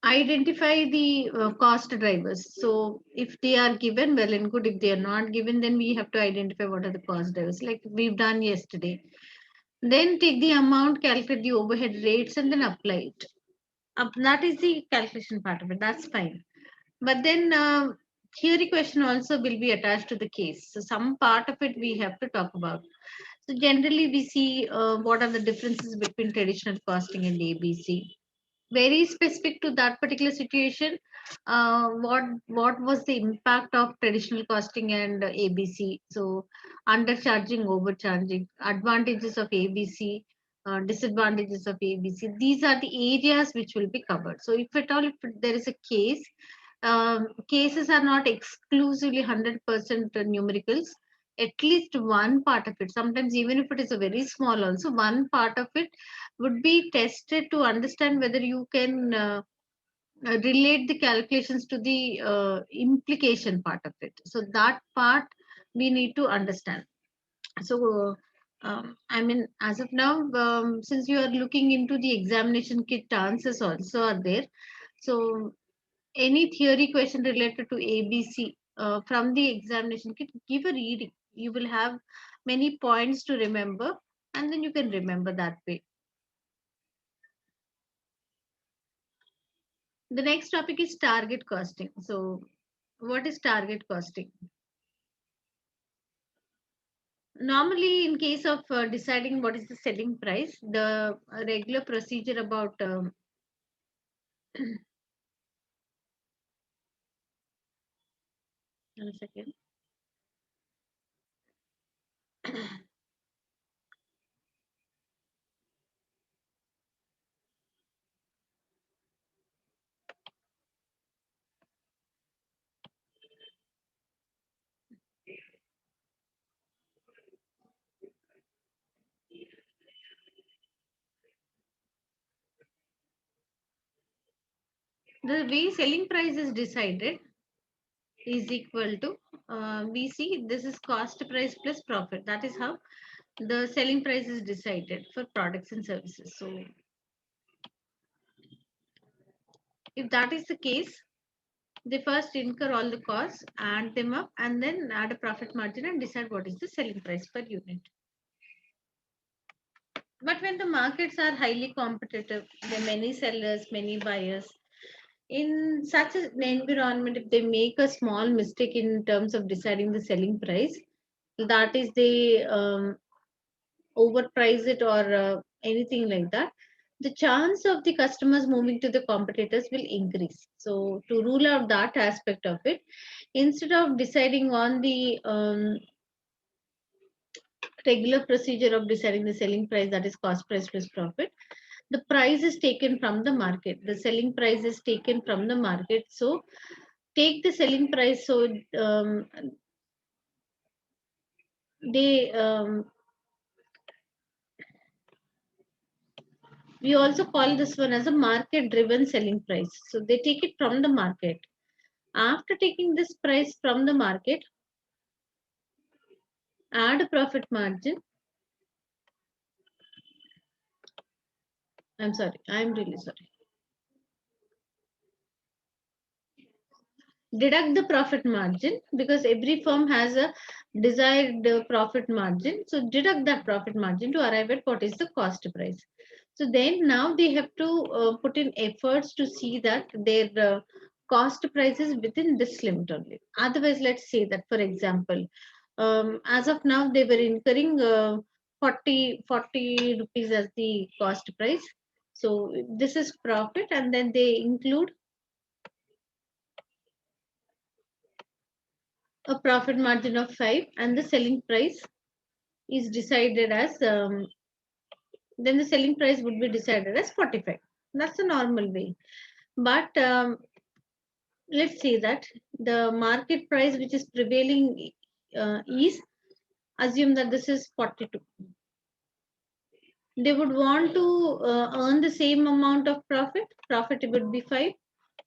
identify the cost drivers. So if they are given, well and good. If they are not given, then we have to identify what are the cost drivers, like we've done yesterday. Then take the amount, calculate the overhead rates, and then apply it. That is the calculation part of it. That's fine. But then theory question also will be attached to the case. So some part of it we have to talk about. So generally we see what are the differences between traditional costing and ABC. Very specific to that particular situation, what was the impact of traditional costing and ABC? So undercharging, overcharging, advantages of ABC, disadvantages of ABC. These are the areas which will be covered. So if at all, if there is a case, cases are not exclusively 100% numericals. At least one part of it, sometimes even if it is a very small also, one part of it would be tested to understand whether you can relate the calculations to the implication part of it. So that part we need to understand. So I mean, as of now, since you are looking into the examination kit, answers also are there. So any theory question related to ABC from the examination kit, give a reading. You will have many points to remember, and then you can remember that way. The next topic is target costing. So, what is target costing? Normally, in case of deciding what is the selling price, the regular procedure about 1 second. The way selling price is decided is equal to we see this is cost price plus profit. That is how the selling price is decided for products and services. So, if that is the case, they first incur all the costs, add them up, and then add a profit margin and decide what is the selling price per unit. But when the markets are highly competitive, there are many sellers, many buyers. In such an environment, if they make a small mistake in terms of deciding the selling price, that is they overprice it or anything like that, the chance of the customers moving to the competitors will increase. So to rule out that aspect of it, instead of deciding on the regular procedure of deciding the selling price, that is cost price plus profit, the price is taken from the market, the selling price is taken from the market. So take the selling price. So they we also call this one as a market driven selling price. So they take it from the market. After taking this price from the market, add a profit margin. I'm sorry, I'm really sorry. Deduct the profit margin, because every firm has a desired profit margin. So deduct that profit margin to arrive at what is the cost price. So then now they have to put in efforts to see that their cost price is within this limit only. Otherwise, let's say that, for example, as of now they were incurring 40 rupees as the cost price. So this is profit, and then they include a profit margin of 5, and the selling price is decided as then the selling price would be decided as 45. That's the normal way. But let's say that the market price which is prevailing is, assume that this is 42. They would want to earn the same amount of profit would be 5.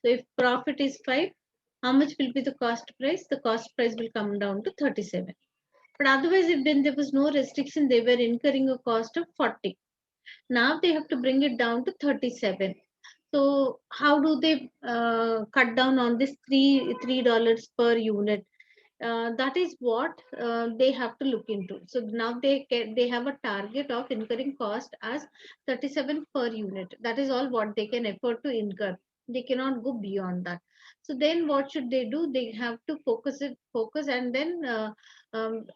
So if profit is 5, how much will be the cost price? The cost price will come down to 37. But otherwise, if then there was no restriction, they were incurring a cost of 40. Now they have to bring it down to 37. So how do they cut down on this $3 per unit? That is what they have to look into. So now they have a target of incurring cost as 37 per unit. That is all what they can afford to incur. They cannot go beyond that. So then what should they do? They have to focus and then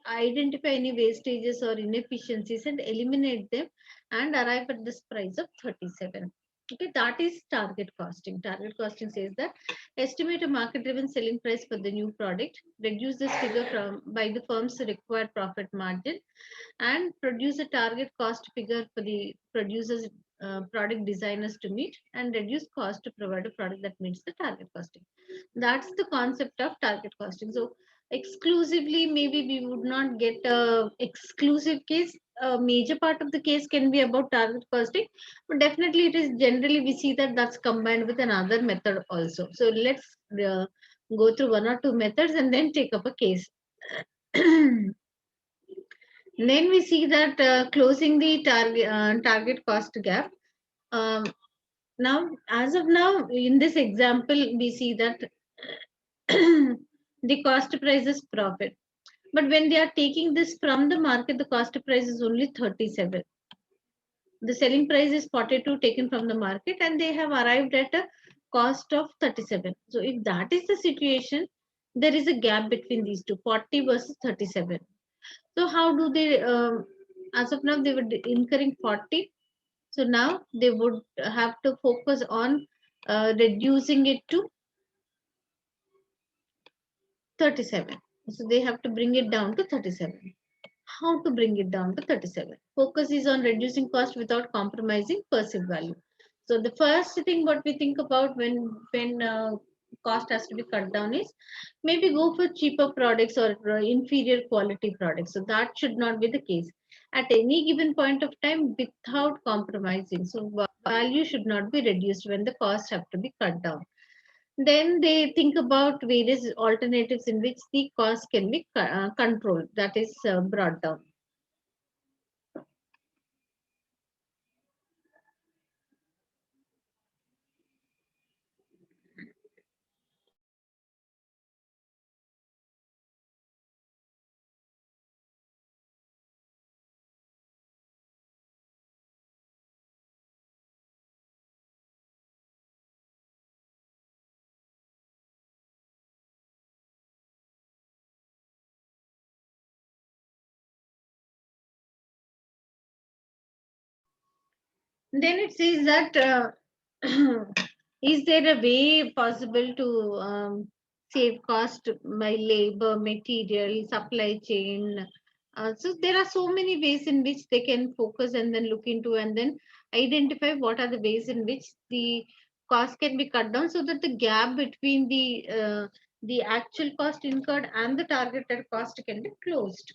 identify any wastages or inefficiencies and eliminate them and arrive at this price of 37. Okay, that is target costing. Target costing says that estimate a market-driven selling price for the new product, reduce this figure from by the firm's required profit margin, and produce a target cost figure for the producers, product designers to meet, and reduce cost to provide a product that meets the target costing. That's the concept of target costing. So exclusively, maybe we would not get a exclusive case. A major part of the case can be about target costing, but definitely it is generally we see that that's combined with another method also. So let's go through one or two methods and then take up a case. Then we see that closing the target cost gap. Um, Now, as of now, in this example, we see that the cost price is profit. But when they are taking this from the market, the cost price is only 37. The selling price is 42 taken from the market, and they have arrived at a cost of 37. So if that is the situation, there is a gap between these two, 40 versus 37. So how do they, as of now, they were incurring 40. So now they would have to focus on reducing it to 37. So they have to bring it down to 37. How to bring it down to 37? Focus is on reducing cost without compromising perceived value. So the first thing what we think about when cost has to be cut down is maybe go for cheaper products or inferior quality products. So that should not be the case at any given point of time without compromising. So value should not be reduced when the costs have to be cut down. Then they think about various alternatives in which the cost can be controlled, that is brought down. Then it says that is there a way possible to save cost by labor, material, supply chain? So there are so many ways in which they can focus and then look into and then identify what are the ways in which the cost can be cut down so that the gap between the actual cost incurred and the targeted cost can be closed.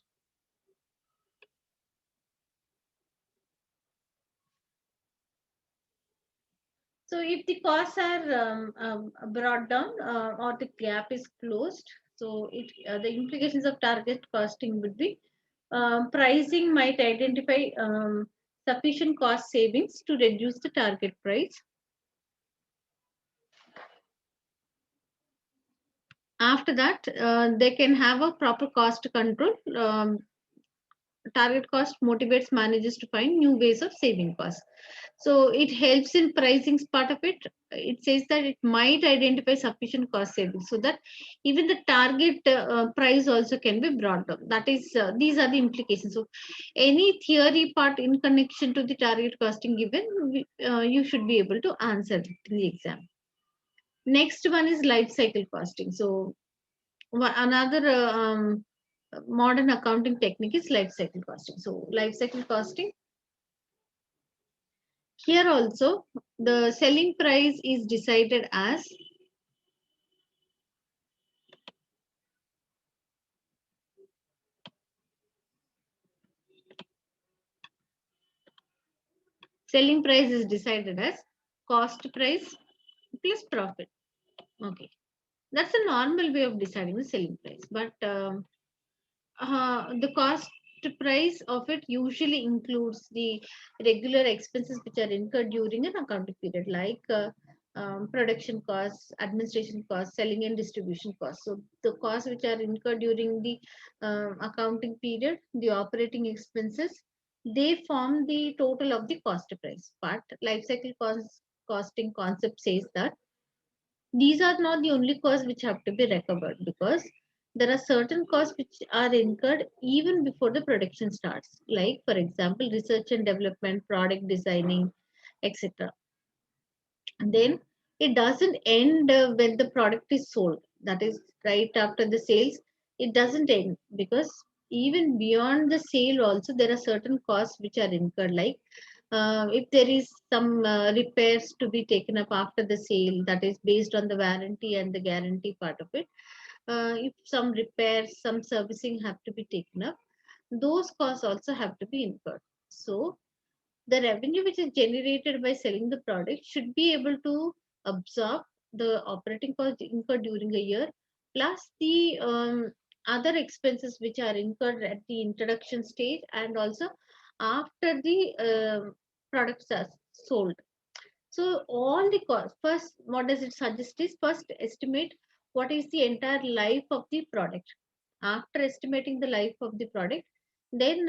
So if the costs are brought down or the gap is closed, so the implications of target costing would be pricing might identify sufficient cost savings to reduce the target price. After that, they can have a proper cost control. Target cost motivates managers to find new ways of saving costs. So it helps in pricing part of it. It says that it might identify sufficient cost savings so that even the target price also can be brought down. That is, these are the implications. So any theory part in connection to the target costing given, you should be able to answer it in the exam. Next one is life cycle costing. So another modern accounting technique is life cycle costing. So life cycle costing, here also the selling price is decided as cost price plus profit. Okay, that's a normal way of deciding the selling price, but the cost price of it usually includes the regular expenses which are incurred during an accounting period, like production costs, administration costs, selling and distribution costs. So the costs which are incurred during the accounting period, the operating expenses, they form the total of the cost price. But life cycle costing concept says that these are not the only costs which have to be recovered, because there are certain costs which are incurred even before the production starts, like for example research and development, product designing, etc. And then it doesn't end when the product is sold, that is right after the sales. It doesn't end, because even beyond the sale also there are certain costs which are incurred, like if there is some repairs to be taken up after the sale, that is based on the warranty and the guarantee part of it. If some repairs, some servicing have to be taken up, those costs also have to be incurred. So the revenue which is generated by selling the product should be able to absorb the operating cost incurred during a year, plus the other expenses which are incurred at the introduction stage and also after the products are sold. So all the cost, first what does it suggest is, first estimate what is the entire life of the product. After estimating the life of the product, then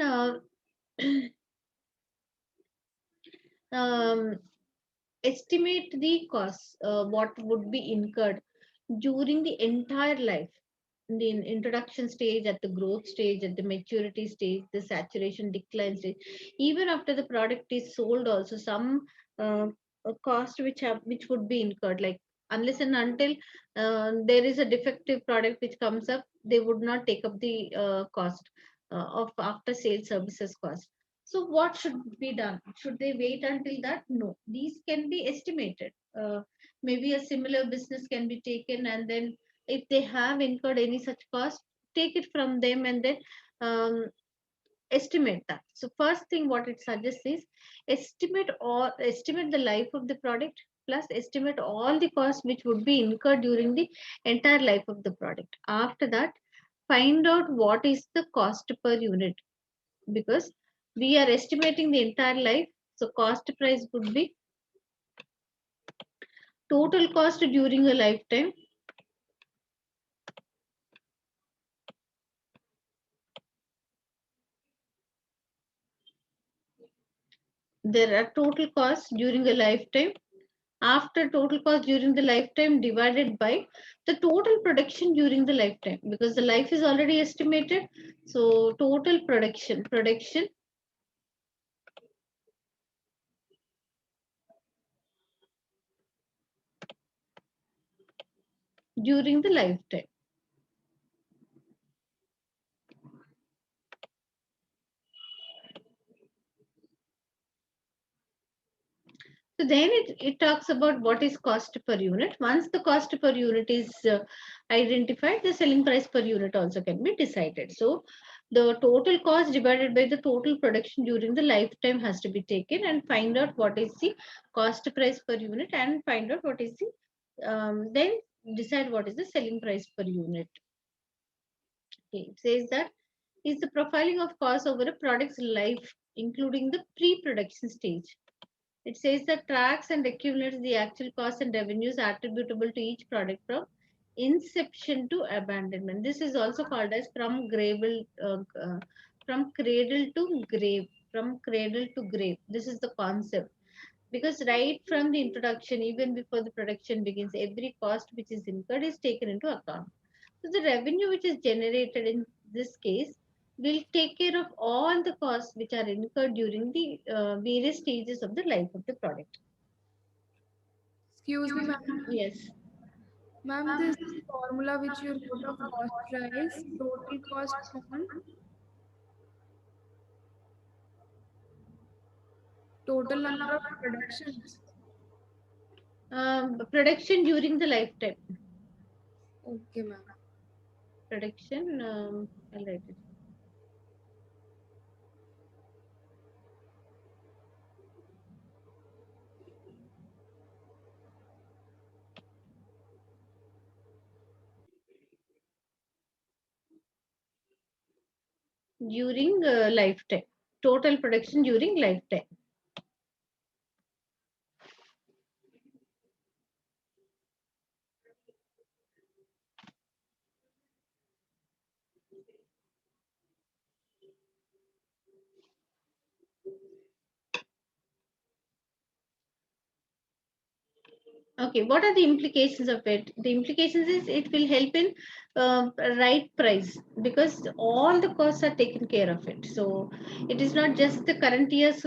um, estimate the costs, what would be incurred during the entire life, in the introduction stage, at the growth stage, at the maturity stage, the saturation decline stage, even after the product is sold also some uh, cost which would be incurred, like unless and until there is a defective product which comes up, they would not take up the cost of after sales services cost. So what should be done? Should they wait until that? No, these can be estimated. Maybe a similar business can be taken, and then if they have incurred any such cost, take it from them and then um, estimate that. So first thing what it suggests is, estimate the life of the product, plus estimate all the costs which would be incurred during the entire life of the product. After that, find out what is the cost per unit, because we are estimating the entire life. So cost price would be total cost during a lifetime. There are total costs during a lifetime. After total cost during the lifetime divided by the total production during the lifetime, because the life is already estimated. So total production during the lifetime. So then it talks about what is cost per unit. Once the cost per unit is identified, the selling price per unit also can be decided. So the total cost divided by the total production during the lifetime has to be taken, and find out what is the cost price per unit, and find out what is the then decide what is the selling price per unit. Okay, it says that is the profiling of cost over a product's life, including the pre-production stage. It says that tracks and accumulates the actual costs and revenues attributable to each product from inception to abandonment. This is also called as from cradle to grave. From cradle to grave. This is the concept, because right from the introduction, even before the production begins, every cost which is incurred is taken into account. So the revenue which is generated in this case will take care of all the costs which are incurred during the various stages of the life of the product. Excuse me, ma'am. Yes. Ma'am, this formula which you wrote of cost price, total cost upon total number of productions. Production during the lifetime. Okay, ma'am. Production, I'll write it. During lifetime. Total production during lifetime. Okay, what are the implications of it? The implications is it will help in right price, because all the costs are taken care of it. So it is not just the current year's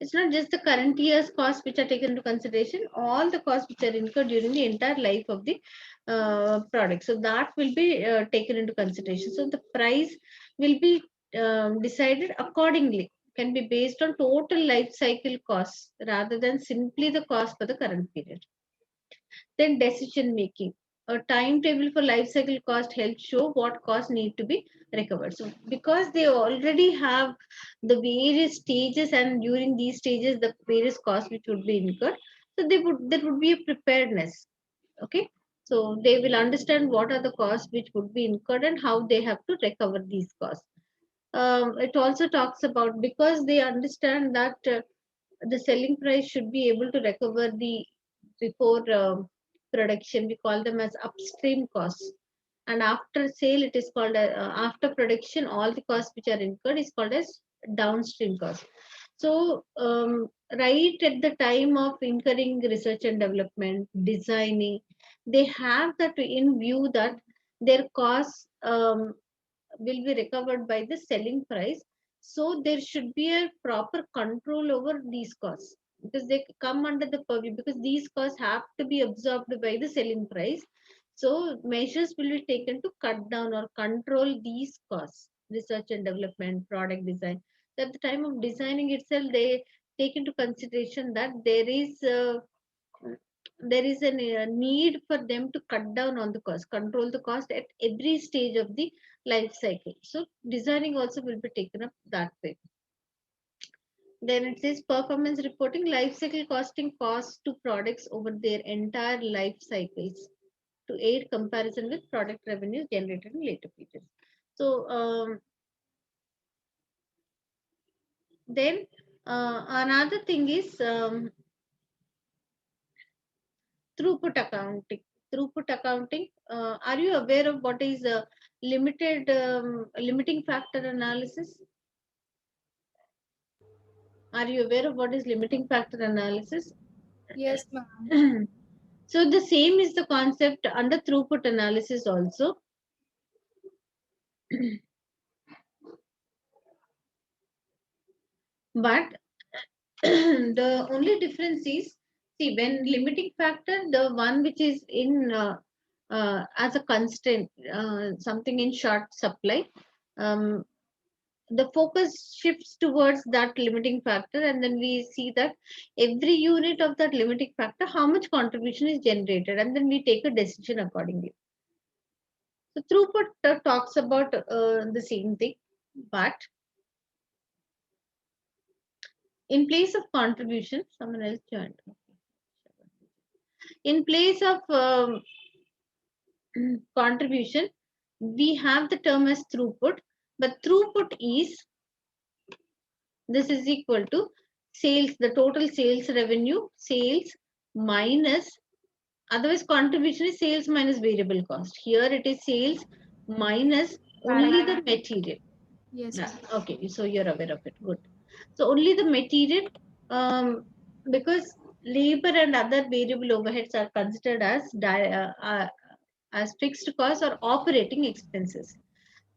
it's not just the current year's costs which are taken into consideration, all the costs which are incurred during the entire life of the product. So that will be taken into consideration. So the price will be decided accordingly, can be based on total life cycle costs rather than simply the cost for the current period. Then decision making. A timetable for life cycle cost helps show what costs need to be recovered. So because they already have the various stages, and during these stages the various costs which would be incurred, so there would be a preparedness. Okay. So they will understand what are the costs which would be incurred and how they have to recover these costs. It also talks about, because they understand that the selling price should be able to recover the before production, we call them as upstream costs, and after sale it is called after production all the costs which are incurred is called as downstream costs. So right at the time of incurring research and development, designing, they have that in view that their costs will be recovered by the selling price. So there should be a proper control over these costs, because they come under the purview, because these costs have to be absorbed by the selling price. So measures will be taken to cut down or control these costs. Research and development, product design. So at the time of designing itself, they take into consideration that there is a need for them to cut down on the cost, control the cost at every stage of the life cycle. So designing also will be taken up that way. Then it says performance reporting, life cycle costing costs to products over their entire life cycles to aid comparison with product revenue generated in later periods. So then another thing is throughput accounting. Throughput accounting, are you aware of what is limiting factor analysis? Are you aware of what is limiting factor analysis? Yes, ma'am. So the same is the concept under throughput analysis also. But the only difference is, see, when limiting factor, the one which is in as a constraint, something in short supply, um, the focus shifts towards that limiting factor, and then we see that every unit of that limiting factor, how much contribution is generated, and then we take a decision accordingly. So throughput talks about the same thing, but in place of contribution, someone else joined. In place of contribution, we have the term as throughput, but throughput is, this is equal to sales, the total sales revenue, sales minus, otherwise contribution is sales minus variable cost. Here it is sales minus only the material. Yes, Yeah, ma'am. okay, so you're aware of it. Good. So only the material, because labor and other variable overheads are considered as fixed costs or operating expenses.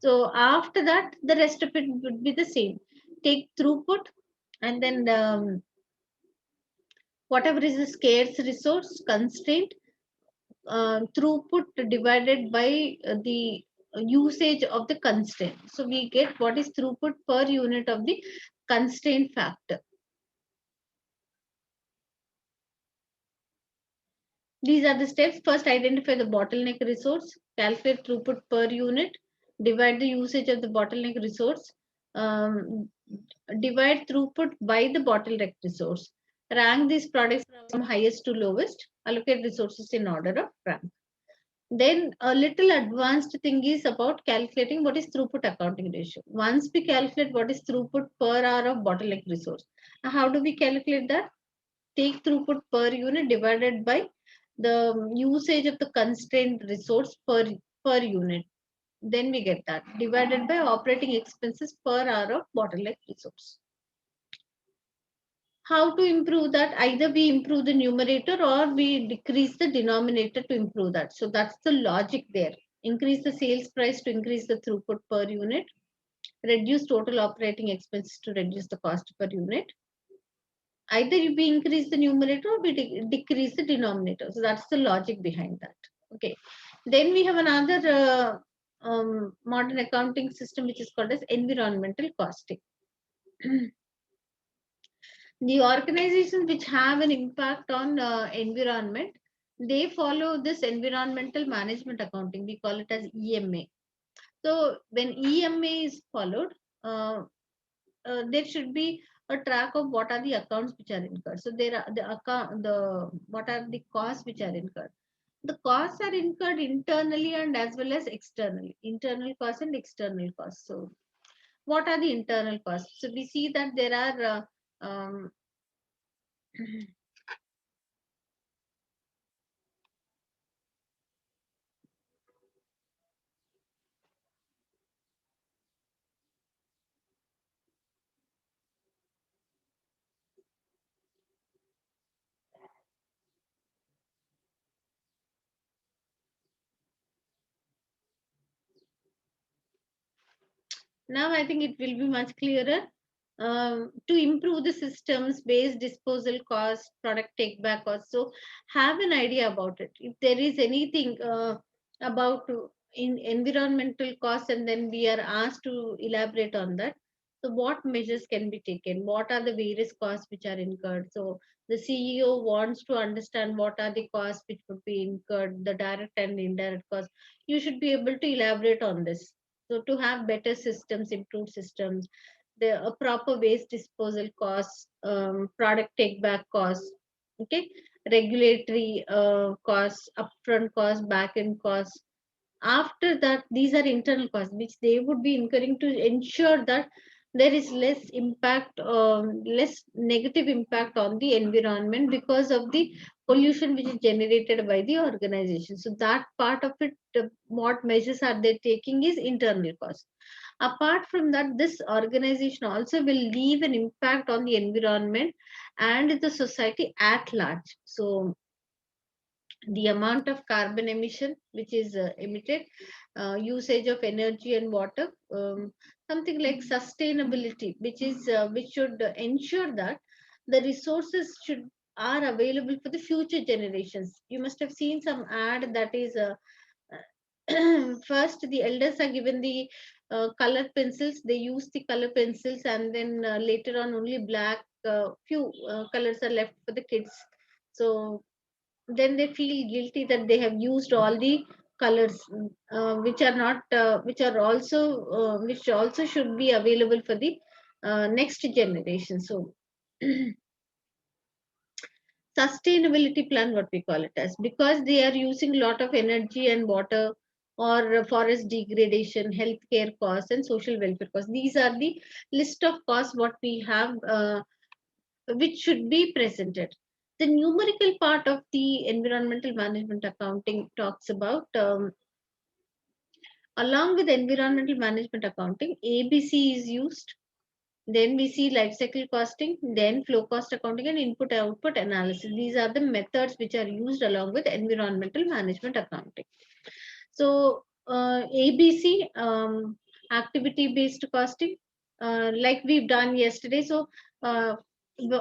So after that, the rest of it would be the same. Take throughput, and then whatever is the scarce resource constraint, throughput divided by the usage of the constraint. So we get what is throughput per unit of the constraint factor. These are the steps. First, identify the bottleneck resource, calculate throughput per unit, divide the usage of the bottleneck resource, um, divide throughput by the bottleneck resource, rank these products from highest to lowest, allocate resources in order of rank. Then a little advanced thing is about calculating what is throughput accounting ratio. Once we calculate what is throughput per hour of bottleneck resource, how do we calculate that? take throughput per unit divided by the usage of the constrained resource per unit. Then we get that divided by operating expenses per hour of bottleneck resource. How to improve that? Either we improve the numerator or we decrease the denominator to improve that. So that's the logic there. Increase the sales price to increase the throughput per unit, reduce total operating expenses to reduce the cost per unit. Either we increase the numerator or we decrease the denominator. So that's the logic behind that. Okay. Then we have another modern accounting system which is called as environmental costing. The organizations which have an impact on environment, they follow this environmental management accounting. We call it as EMA. So when EMA is followed, there should be a track of what are the accounts which are incurred. So there are the account, the what are the costs which are incurred. The costs are incurred internally and as well as externally. Internal costs and external costs. So what are the internal costs? So we see that there are now I think it will be much clearer. To improve the systems based disposal cost, product take back cost. So have an idea about it. If there is anything about in environmental costs, and then we are asked to elaborate on that. So what measures can be taken? What are the various costs which are incurred? So the CEO wants to understand what are the costs which would be incurred, the direct and indirect costs. You should be able to elaborate on this. So to have better systems, improved systems, the proper waste disposal costs, product take back costs, okay, regulatory costs, upfront costs, back end costs. After that, these are internal costs which they would be incurring to ensure that there is less impact, less negative impact on the environment because of the pollution which is generated by the organization. So that part of it, what measures are they taking is internal costs. Apart from that, this organization also will leave an impact on the environment and the society at large. So the amount of carbon emission which is emitted, usage of energy and water, something like sustainability, which should ensure that the resources should are available for the future generations. You must have seen some ad that is first the elders are given the color pencils. They use the color pencils, and then later on only black, few colors are left for the kids. So then they feel guilty that they have used all the colors, which are not which also should be available for the next generation. So sustainability plan, what we call it as, because they are using a lot of energy and water, or forest degradation, healthcare costs, and social welfare costs. These are the list of costs what we have, which should be presented. The numerical part of the environmental management accounting talks about, along with environmental management accounting, ABC is used. Then we see life cycle costing, then flow cost accounting, and input output analysis. These are the methods which are used along with environmental management accounting. So ABC, activity based costing, like we've done yesterday. So uh,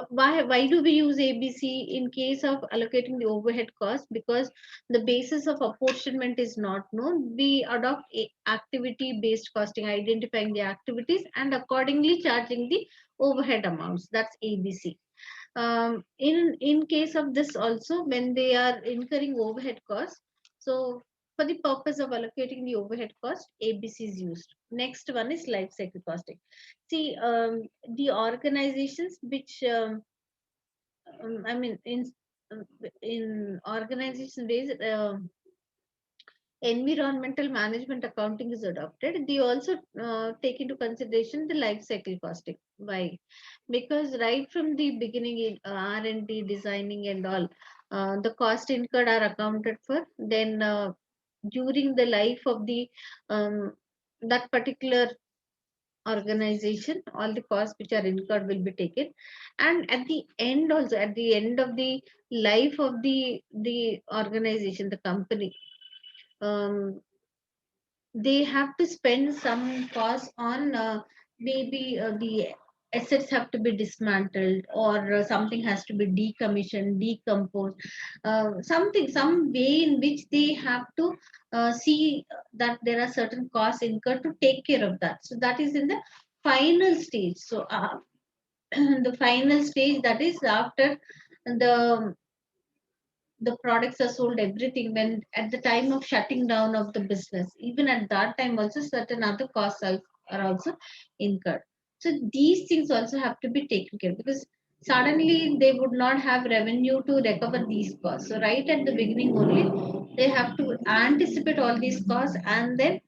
why do we use ABC in case of allocating the overhead cost? Because the basis of apportionment is not known. We adopt activity based costing, identifying the activities and accordingly charging the overhead amounts. That's ABC. In case of this also, when they are incurring overhead costs, so for the purpose of allocating the overhead cost, ABC is used. Next one is life cycle costing. See, the organizations which I mean in organization ways, environmental management accounting is adopted, they also take into consideration the life cycle costing. Why? Because right from the beginning, in R&D, designing and all, the cost incurred are accounted for. Then during the life of the um, that particular organization, all the costs which are incurred will be taken, and at the end also, at the end of the life of the organization, the company, um, they have to spend some cost on maybe the assets have to be dismantled, or something has to be decommissioned, decomposed, something, some way in which they have to see that there are certain costs incurred to take care of that. So that is in the final stage. So the final stage, that is after the the products are sold, everything, when at the time of shutting down of the business, even at that time also certain other costs are also incurred. So these things also have to be taken care, because suddenly they would not have revenue to recover these costs. So right at the beginning only, they have to anticipate all these costs and then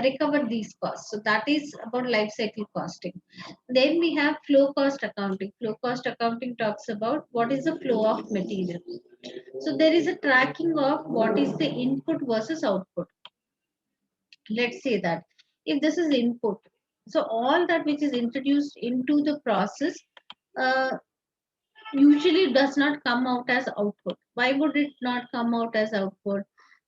recover these costs. So that is about life cycle costing. Then we have flow cost accounting. Flow cost accounting talks about what is the flow of material. So there is a tracking of what is the input versus output. Let's say that if this is input, so all that which is introduced into the process uh, usually does not come out as output. Why would it not come out as output?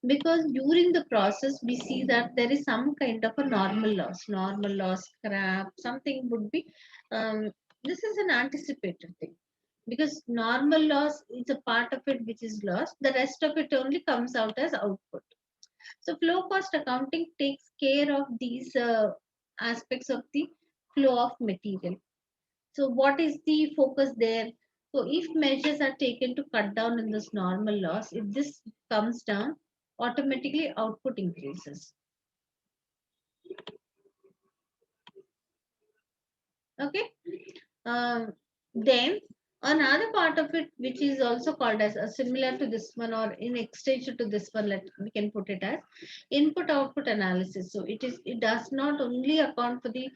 Because during the process, we see that there is some kind of a normal loss, scrap, something would be. Um, this is an anticipated thing, because normal loss is a part of it which is lost. The rest of it only comes out as output. So flow cost accounting takes care of these aspects of the flow of material. So what is the focus there? So if measures are taken to cut down in this normal loss, if this comes down, automatically output increases. Okay. Then another part of it, which is also called as similar to this one, or in extension to this one, let we can put it as input output analysis. So it does not only account for the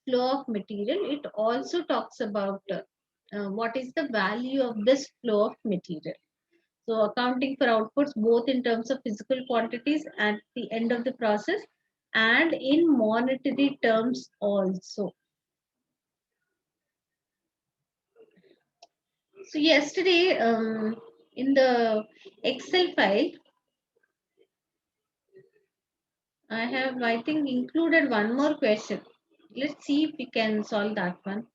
flow of material, it also talks about what is the value of this flow of material. So accounting for outputs both in terms of physical quantities at the end of the process and in monetary terms also. So yesterday, in the Excel file, I have, I think, included one more question. Let's see if we can solve that one.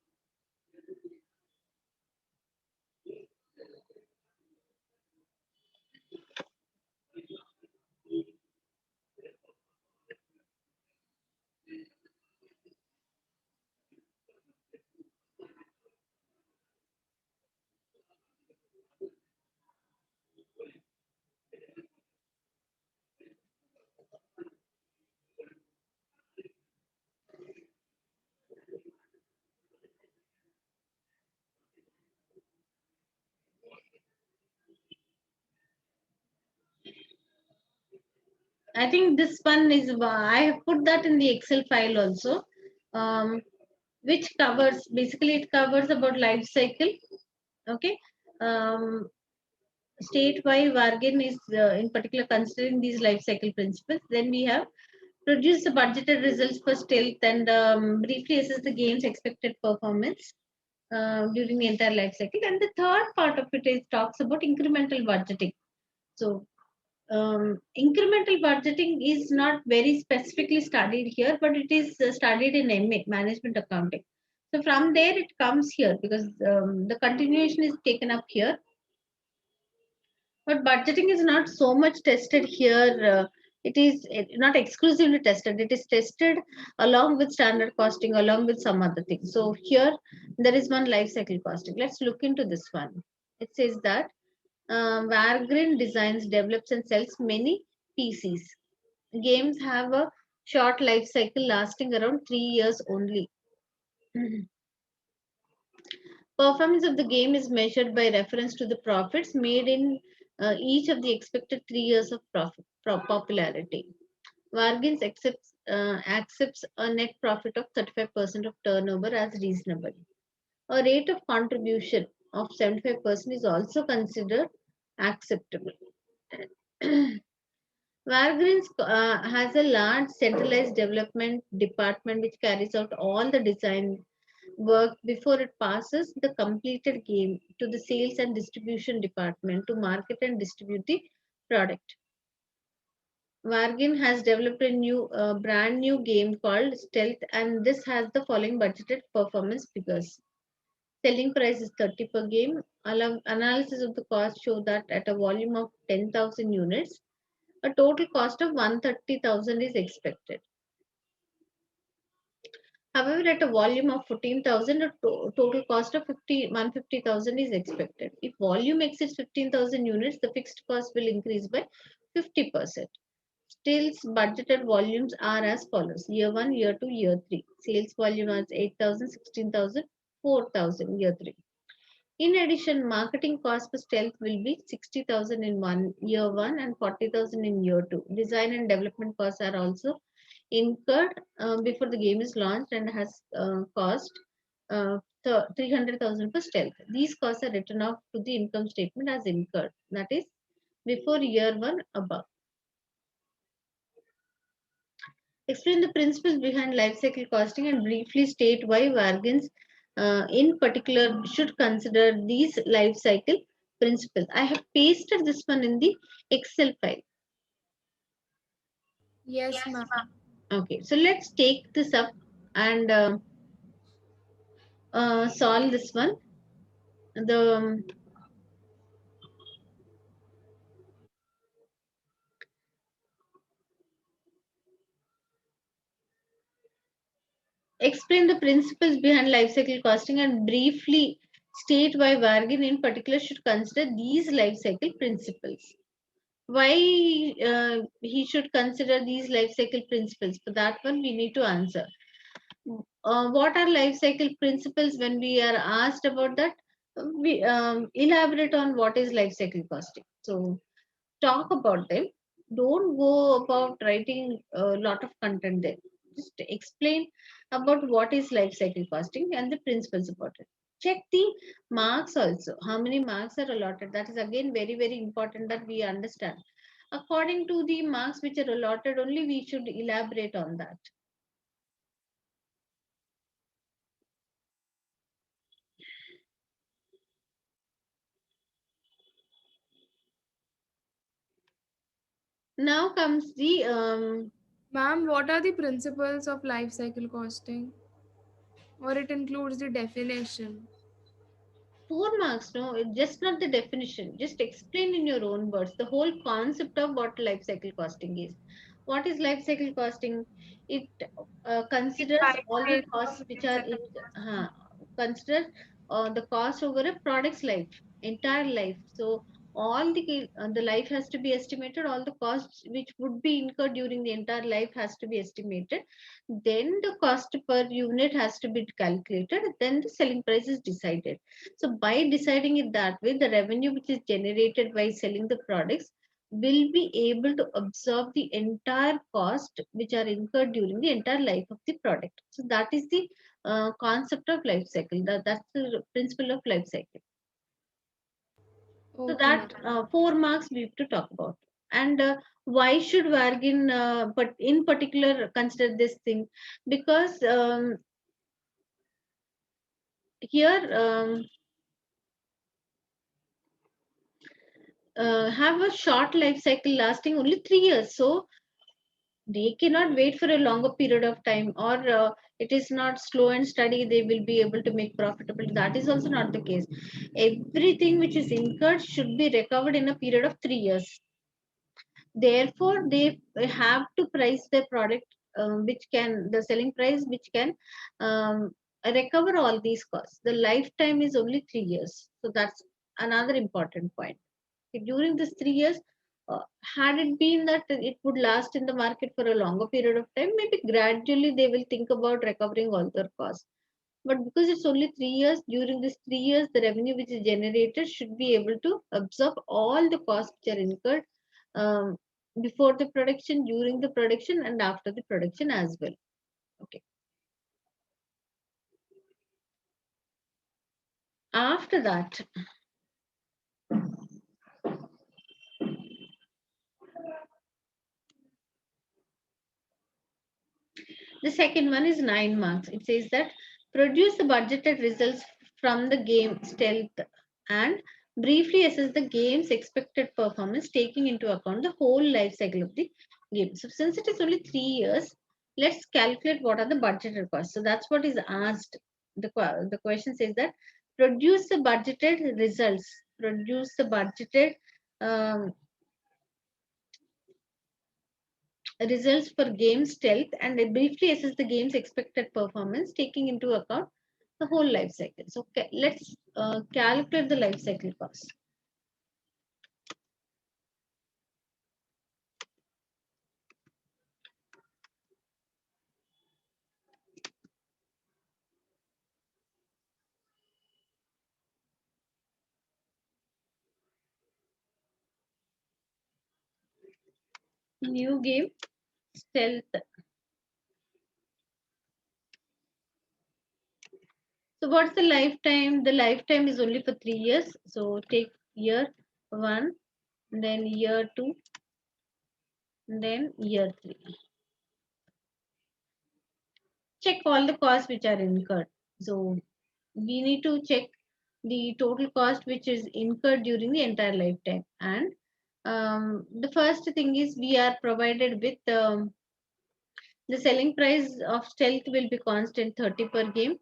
I think this one is, I have put that in the Excel file also, um, which covers, basically it covers about life cycle. Okay. Um, Statewide Wagrin is in particular considering these life cycle principles. Then we have produce the budgeted results for stealth and briefly assess the game's expected performance during the entire life cycle. And the third part of it is talks about incremental budgeting. So incremental budgeting is not very specifically studied here, but it is studied in MA, management accounting. So from there it comes here, because the continuation is taken up here. But budgeting is not so much tested here. It is not exclusively tested. It is tested along with standard costing, along with some other things. So here there is one life cycle costing. Let's look into this one. It says that Wagrin designs, develops, and sells many PCs. Games have a short life cycle lasting around 3 years only. Performance of the game is measured by reference to the profits made in each of the expected 3 years of popularity. Wagrin accepts a net profit of 35% of turnover as reasonable. A rate of contribution of 75% is also considered acceptable. Wagrin has a large centralized development department which carries out all the design work before it passes the completed game to the sales and distribution department to market and distribute the product. Wagrin has developed a brand new game called Stealth, and this has the following budgeted performance figures. Selling price is 30 per game. Analysis of the cost show that at a volume of 10,000 units, a total cost of 130,000 is expected. However, at a volume of 14,000, a total cost of 150,000 is expected. If volume exceeds 15,000 units, the fixed cost will increase by 50%. Still's budgeted volumes are as follows: year 1, year 2, year 3. Sales volume is 8,000, 16,000, 4,000, year 3. In addition, marketing cost for Stealth will be 60,000 in year 1 and 40,000 in year 2. Design and development costs are also incurred before the game is launched and has cost 300,000 for Stealth. These costs are written off to the income statement as incurred, that is before year 1 above. Explain the principles behind life cycle costing and briefly state why Wagons in particular should consider these life cycle principles. I have pasted this one in the Excel file. Yes, ma'am. Okay, so let's take this up and solve this one. The Explain the principles behind life cycle costing and briefly state why Vargin in particular should consider these life cycle principles. Why he should consider these life cycle principles? For that one, we need to answer. What are life cycle principles? When we are asked about that, we elaborate on what is life cycle costing. So talk about them. Don't go about writing a lot of content there. Just explain about what is life cycle costing and the principles about it. Check the marks also. How many marks are allotted? That is again very, very important that we understand. According to the marks which are allotted, only we should elaborate on that. Now comes the Ma'am, what are the principles of life cycle costing? Or it includes the definition? 4 marks, no, it's just not the definition. Just explain in your own words the whole concept of what life cycle costing is. What is life cycle costing? It The considers life all the stage of costs which life are cycle uh, costing. consider the cost over a product's life, entire life. So all the life has to be estimated. All the costs which would be incurred during the entire life has to be estimated. Then the cost per unit has to be calculated. Then the selling price is decided. So by deciding it that way, the revenue which is generated by selling the products will be able to absorb the entire cost which are incurred during the entire life of the product. So that is the concept of life cycle. That's the principle of life cycle. So Okay, ma'am. that 4 marks we have to talk about. And why should Vargin, but in particular, consider this thing? Because here have a short life cycle lasting only 3 years. So they cannot wait for a longer period of time, or it is not slow and steady they will be able to make profitable. That is also not the case. Everything which is incurred should be recovered in a period of 3 years. Therefore they have to price their product which can the selling price which can um, recover all these costs. The lifetime is only 3 years, so that's another important point. During this 3 years, had it been that it would last in the market for a longer period of time, maybe gradually they will think about recovering all their costs. But because it's only 3 years, during this 3 years, the revenue which is generated should be able to absorb all the costs which are incurred um, before the production, during the production, and after the production as well. Okay. After that, the second one is 9 marks. It says that produce the budgeted results from the game stealth and briefly assess the game's expected performance, taking into account the whole life cycle of the game. So, since it is only 3 years, let's calculate what are the budgeted costs. So, that's what is asked. The question says that produce the budgeted results, produce the budgeted um, results for game stealth and briefly assess the game's expected performance taking into account the whole life cycle. So let's calculate the life cycle cost. New game stealth. So what's the lifetime? The lifetime is only for 3 years. So take year one, then year two, then year three. Check all the costs which are incurred. So we need to check the total cost which is incurred during the entire lifetime. And the first thing is we are provided with the selling price of stealth will be constant 30 per game.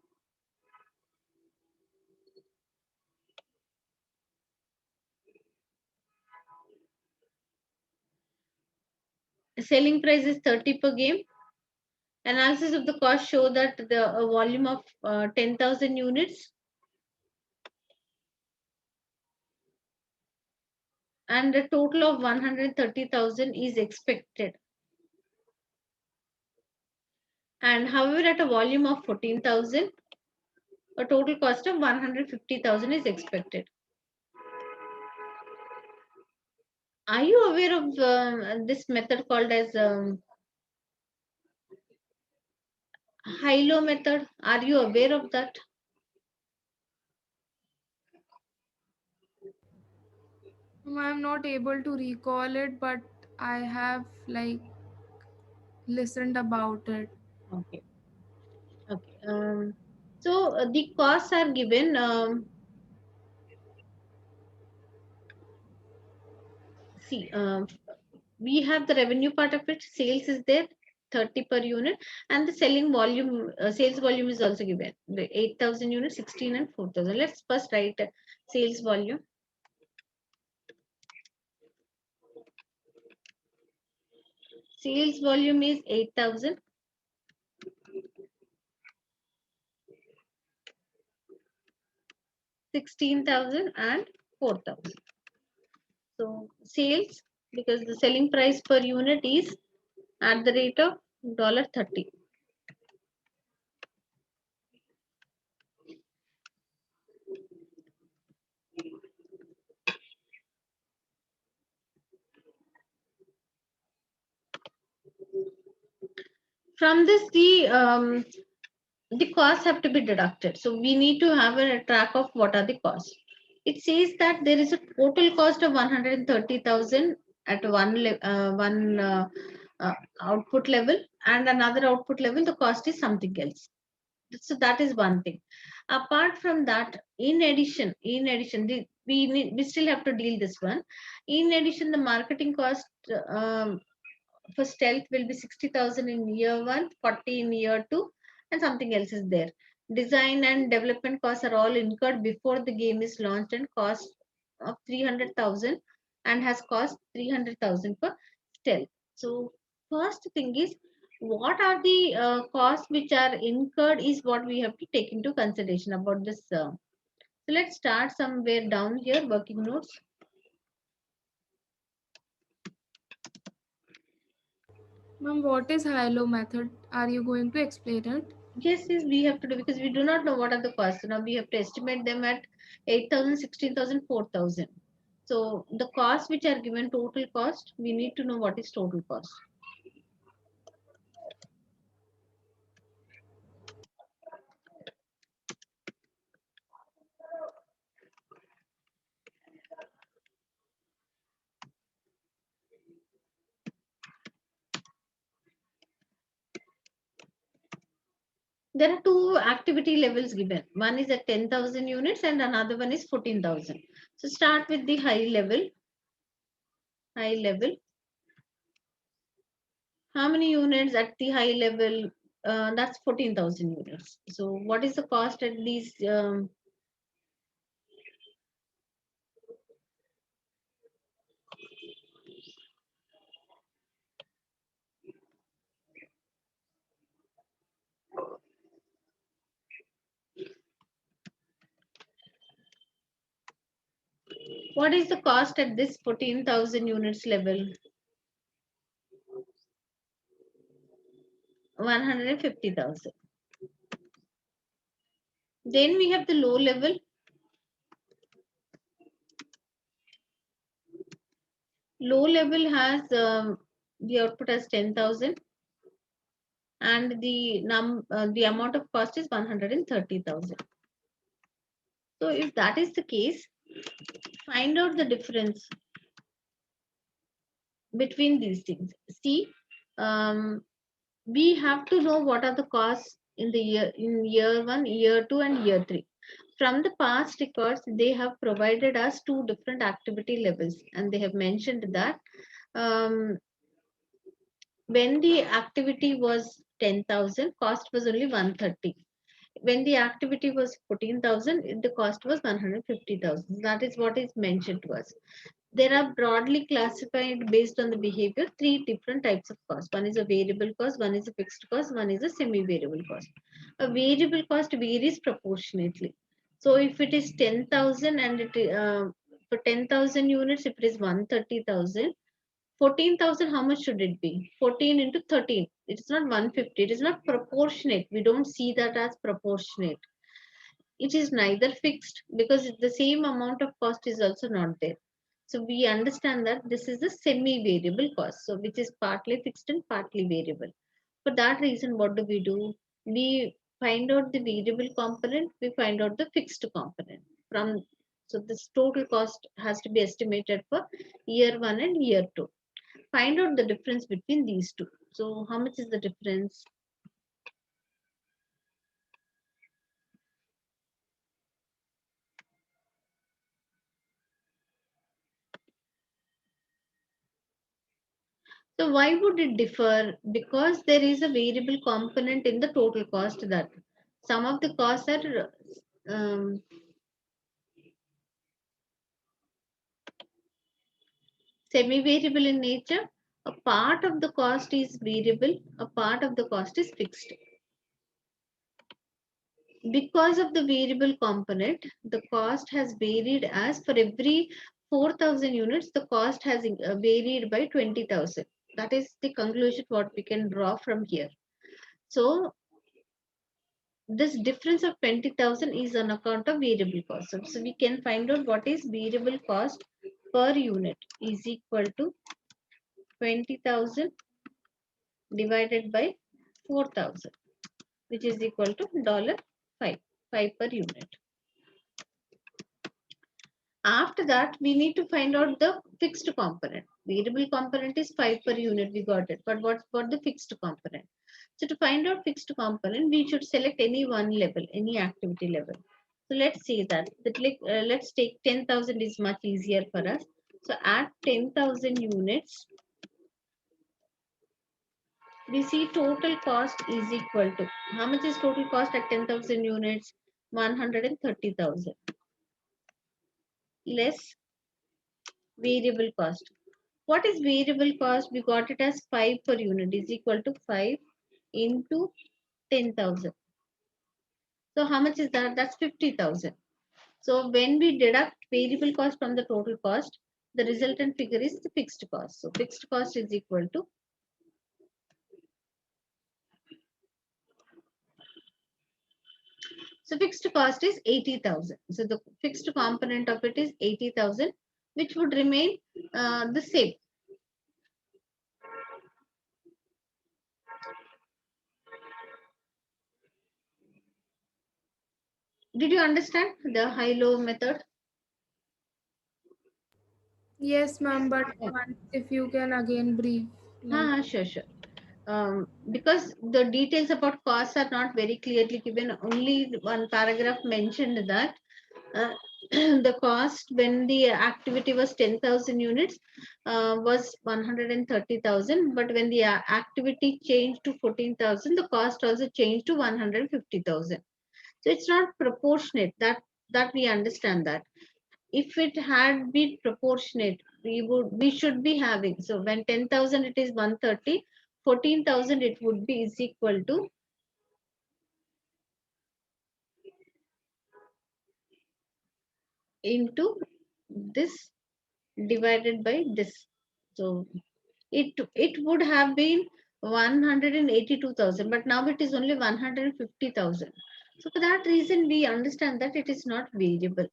Selling price is 30 per game. Analysis of the cost show that the volume of 10,000 units and a total of 130,000 is expected. And however, at a volume of 14,000, a total cost of 150,000 is expected. Are you aware of this method called as high-low method? Are you aware of that? I'm not able to recall it, but I have like listened about it. Okay. Okay. So the costs are given. See, we have the revenue part of it. Sales is there, 30 per unit, and the selling volume, sales volume is also given. The 8,000 units, 16 and 4,000. Let's first write sales volume. Sales volume is 8,000, 16,000 and 4,000. So sales, because the selling price per unit is at the rate of $30. From this, the costs have to be deducted. So we need to have a track of what are the costs. It says that there is a total cost of 130,000 at one output level, and another output level the cost is something else. So that is one thing. Apart from that, we still have to deal this one. In addition, the marketing cost for stealth will be 60,000 in year one, 40 in year two, and something else is there. Design and development costs are all incurred before the game is launched and cost of 300,000 and has cost 300,000 for stealth. So first thing is what are the costs which are incurred is what we have to take into consideration about this. So let's start somewhere down here, working notes. Ma'am, what is high-low method? Are you going to explain it? Yes, yes, we have to do because we do not know what are the costs. Now we have to estimate them at 8,000, 16,000, 4,000. So the costs which are given total cost, we need to know what is total cost. There are two activity levels given. One is at 10,000 units and another one is 14,000. So start with the high level. High level. How many units at the high level? That's 14,000 units. So what is the cost at these? What is the cost at this 14,000 units level? 150,000. Then we have the low level. Low level has the output as 10,000 and the amount of cost is 130,000. So if that is the case, find out the difference between these things. See, um, we have to know what are the costs in year 1, year 2 and year 3. From the past records, they have provided us two different activity levels and they have mentioned that um, when the activity was 10,000, cost was only 130. When the activity was 14,000, the cost was 150,000. That is what is mentioned to us. There are broadly classified based on the behavior three different types of cost. One is a variable cost, one is a fixed cost, one is a semi-variable cost. A variable cost varies proportionately. So if it is 10,000 and for 10,000 units, if it is 130,000, 14,000, how much should it be? 14 into 13. It is not 150. It is not proportionate. We don't see that as proportionate. It is neither fixed because the same amount of cost is also not there. So we understand that this is a semi-variable cost, so which is partly fixed and partly variable. For that reason, what do? We find out the variable component, we find out the fixed component. From so this total cost has to be estimated for year 1 and year 2. Find out the difference between these two. So how much is the difference? So why would it differ? Because there is a variable component in the total cost that some of the costs are semi-variable in nature. A part of the cost is variable, a part of the cost is fixed. Because of the variable component, the cost has varied as for every 4,000 units, the cost has varied by 20,000. That is the conclusion what we can draw from here. So this difference of 20,000 is on account of variable cost. So we can find out what is variable cost per unit is equal to 20,000 divided by 4,000, which is equal to $5, 5 per unit. After that, we need to find out the fixed component. Variable component is 5 per unit, we got it. But what the fixed component? So to find out fixed component, we should select any one level, any activity level. So let's say that, let's take 10,000 is much easier for us. So at 10,000 units, we see total cost is equal to, how much is total cost at 10,000 units? 130,000 less variable cost. What is variable cost? We got it as 5 per unit is equal to 5 into 10,000. So how much is that? That's 50,000. So when we deduct variable cost from the total cost, the resultant figure is the fixed cost. So fixed cost is equal to So fixed cost is 80,000. So the fixed component of it is 80,000, which would remain the same. Did you understand the high-low method? Yes, ma'am, but Yeah. once if you can again brief, like, Sure, sure. Because the details about costs are not very clearly given. Only one paragraph mentioned that uh, the cost when the activity was 10,000 units was 130,000, but when the activity changed to 14,000, the cost also changed to 150,000. So it's not proportionate. That we understand that. If it had been proportionate, we should be having. So when 10,000 it is 130, 14,000 it would be is equal to into this divided by this. So it would have been 182,000, but now it is only 150,000. So for that reason, we understand that it is not variable.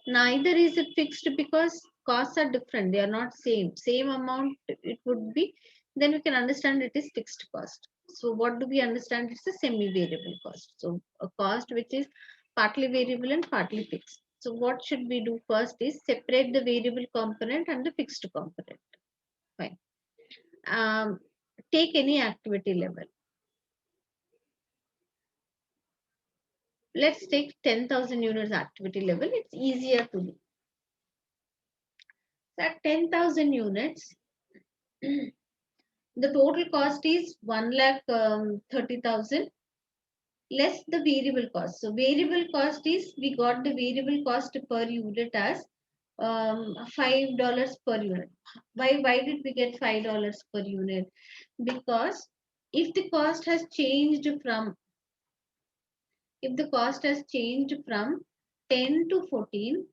Neither is it fixed because costs are different. They are not same amount it would be. Then we can understand it is fixed cost. So what do we understand? It's a semi variable cost. So a cost which is partly variable and partly fixed. So what should we do first is separate the variable component and the fixed component. Fine. um, Take any activity level. Let's take 10,000 units activity level. It's easier to do. So at 10,000 units, the total cost is 1 lakh 30,000 less the variable cost. So variable cost is, we got the variable cost per unit as $5 per unit. Why did we get $5 per unit? Because if the cost has changed from if the cost has changed from 10 to 14,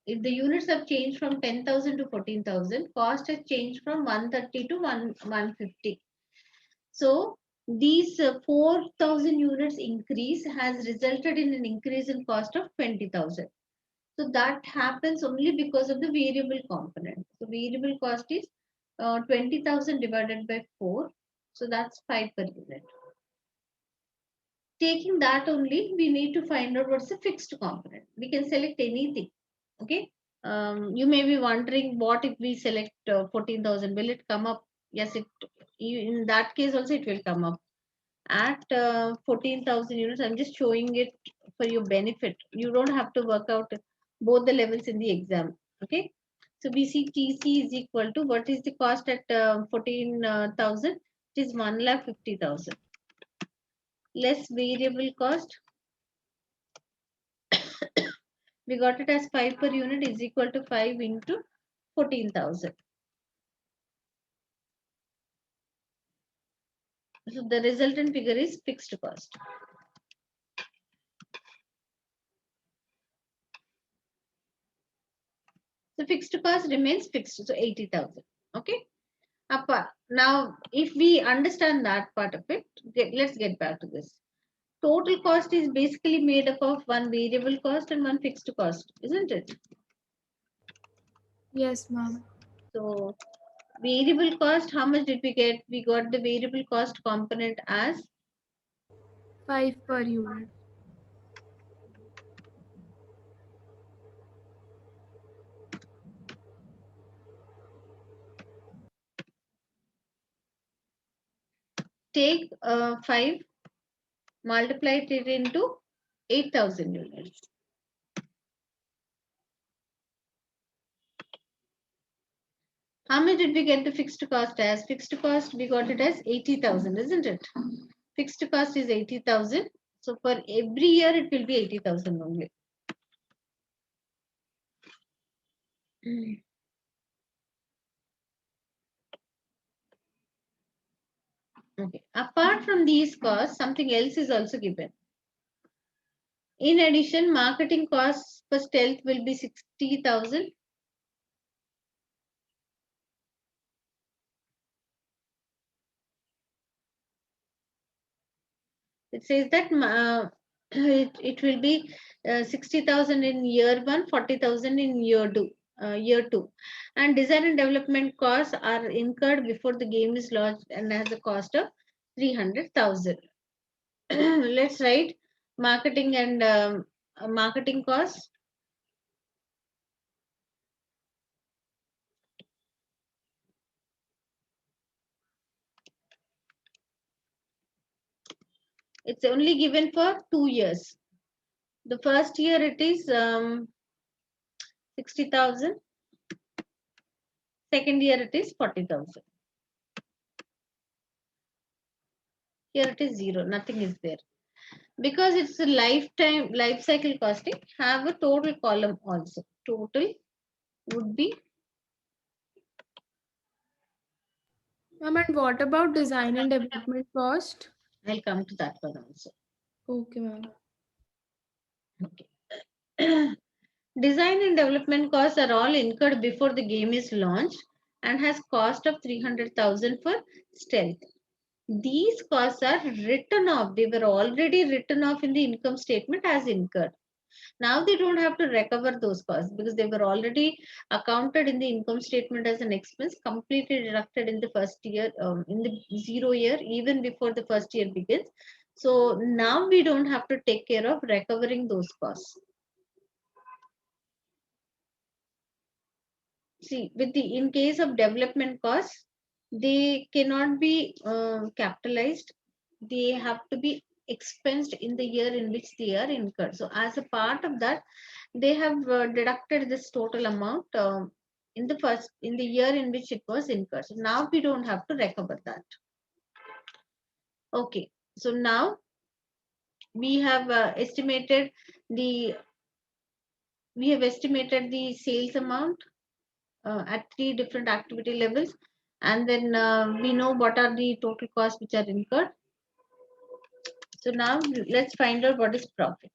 if the units have changed from 10,000 to 14,000, cost has changed from 130 to 150. So these 4,000 units increase has resulted in an increase in cost of 20,000. So that happens only because of the variable component. So variable cost is 20,000 divided by 4. So that's 5 per unit. Taking that only, we need to find out what's the fixed component. We can select anything. Okay. You may be wondering, what if we select 14,000? Will it come up? Yes, in that case also it will come up. At 14,000 units, I'm just showing it for your benefit. You don't have to work out both the levels in the exam. Okay. So we see TC is equal to, what is the cost at 14,000? It is 1,50,000 less variable cost. We got it as 5 per unit is equal to 5 into 14,000. So the resultant figure is fixed cost. The fixed cost remains fixed, so 80,000. Okay. Now, if we understand that part of it, let's get back to this. Total cost is basically made up of one variable cost and one fixed cost, isn't it? yes, ma'am. So variable cost, how much did we get? We got the variable cost component as 5 per unit. take 5, multiply it into 8,000 units. How much did we get the fixed cost as? Fixed cost, we got it as 80,000, isn't it? Fixed cost is 80,000. So for every year, it will be 80,000 only. Okay. Apart from these costs, something else is also given. In addition, marketing costs for stealth will be 60,000. It says that it will be 60,000 in year one, 40,000 in year two. And design and development costs are incurred before the game is launched and has a cost of 300,000. Let's write marketing and marketing costs. It's only given for 2 years. The first year it is 60,000. Second year it is 40,000. Here it is zero. Nothing is there. Because it's a lifetime life cycle costing, have a total column also. Total would be, Ma'am, and what about design and development cost? I'll come to that one also. Okay, ma'am. Okay. Design and development costs are all incurred before the game is launched and has cost of 300,000 for stealth. These costs are written off. They were already written off in the income statement as incurred. Now they don't have to recover those costs because they were already accounted in the income statement as an expense, completely deducted in the first year, in the 0 year, even before the first year begins. So now we don't have to take care of recovering those costs. See, with the in case of development costs, they cannot be capitalized. They have to be expensed in the year in which they are incurred. So as a part of that, they have deducted this total amount in the year in which it was incurred. So now we don't have to recover that. Okay. So now we have the estimated the sales amount at three different activity levels, and then we know what are the total costs which are incurred. So now let's find out what is profit.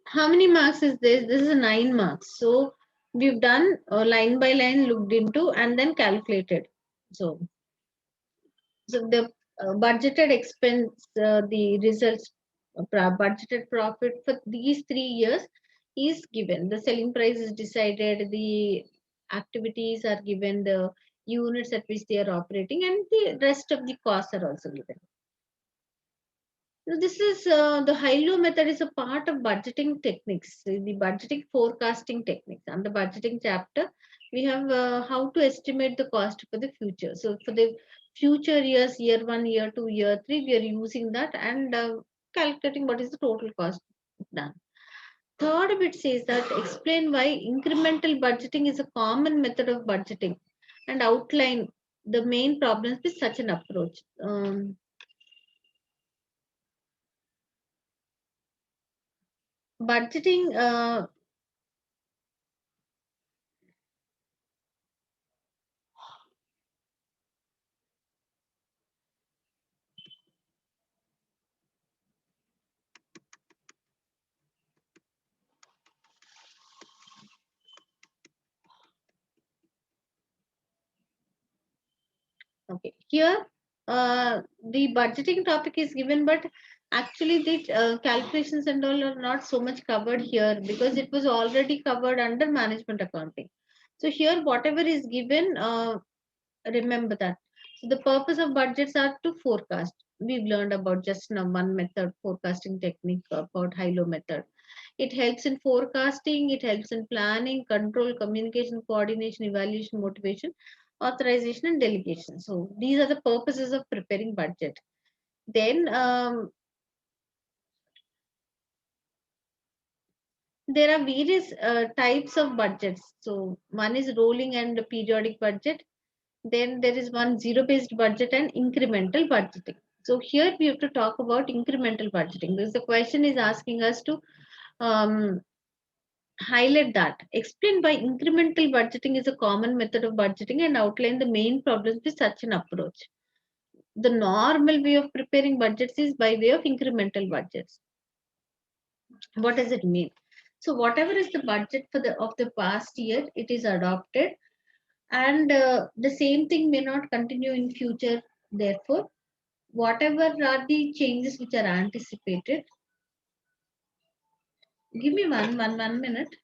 How many marks is this? This is a 9 marks. So we've done line by line, looked into, and then calculated. So the budgeted expense, the results, budgeted profit for these 3 years is given. The selling price is decided, the activities are given, the units at which they are operating, and the rest of the costs are also given. Now, this is the high-low method is a part of budgeting techniques, the budgeting forecasting techniques. And the budgeting chapter, we have how to estimate the cost for the future. So for the future years, year one, year two, year three, we are using that and calculating what is the total cost done. Third bit says that explain why incremental budgeting is a common method of budgeting and outline the main problems with such an approach. Budgeting Okay, here the budgeting topic is given, but actually the calculations and all are not so much covered here because it was already covered under management accounting. So here, whatever is given, remember that. So the purpose of budgets are to forecast. We've learned about just now one method, forecasting technique about high-low method. It helps in forecasting, it helps in planning, control, communication, coordination, evaluation, motivation. authorization and delegation. So these are the purposes of preparing budget. Then there are various types of budgets. So one is rolling and periodic budget. Then there is one zero-based budget and incremental budgeting. So here we have to talk about incremental budgeting because the question is asking us to um, highlight that. Explain why incremental budgeting is a common method of budgeting and outline the main problems with such an approach. The normal way of preparing budgets is by way of incremental budgets. What does it mean? So whatever is the budget for the of the past year, it is adopted, and the same thing may not continue in future. Therefore, whatever are the changes which are anticipated, give me one minute.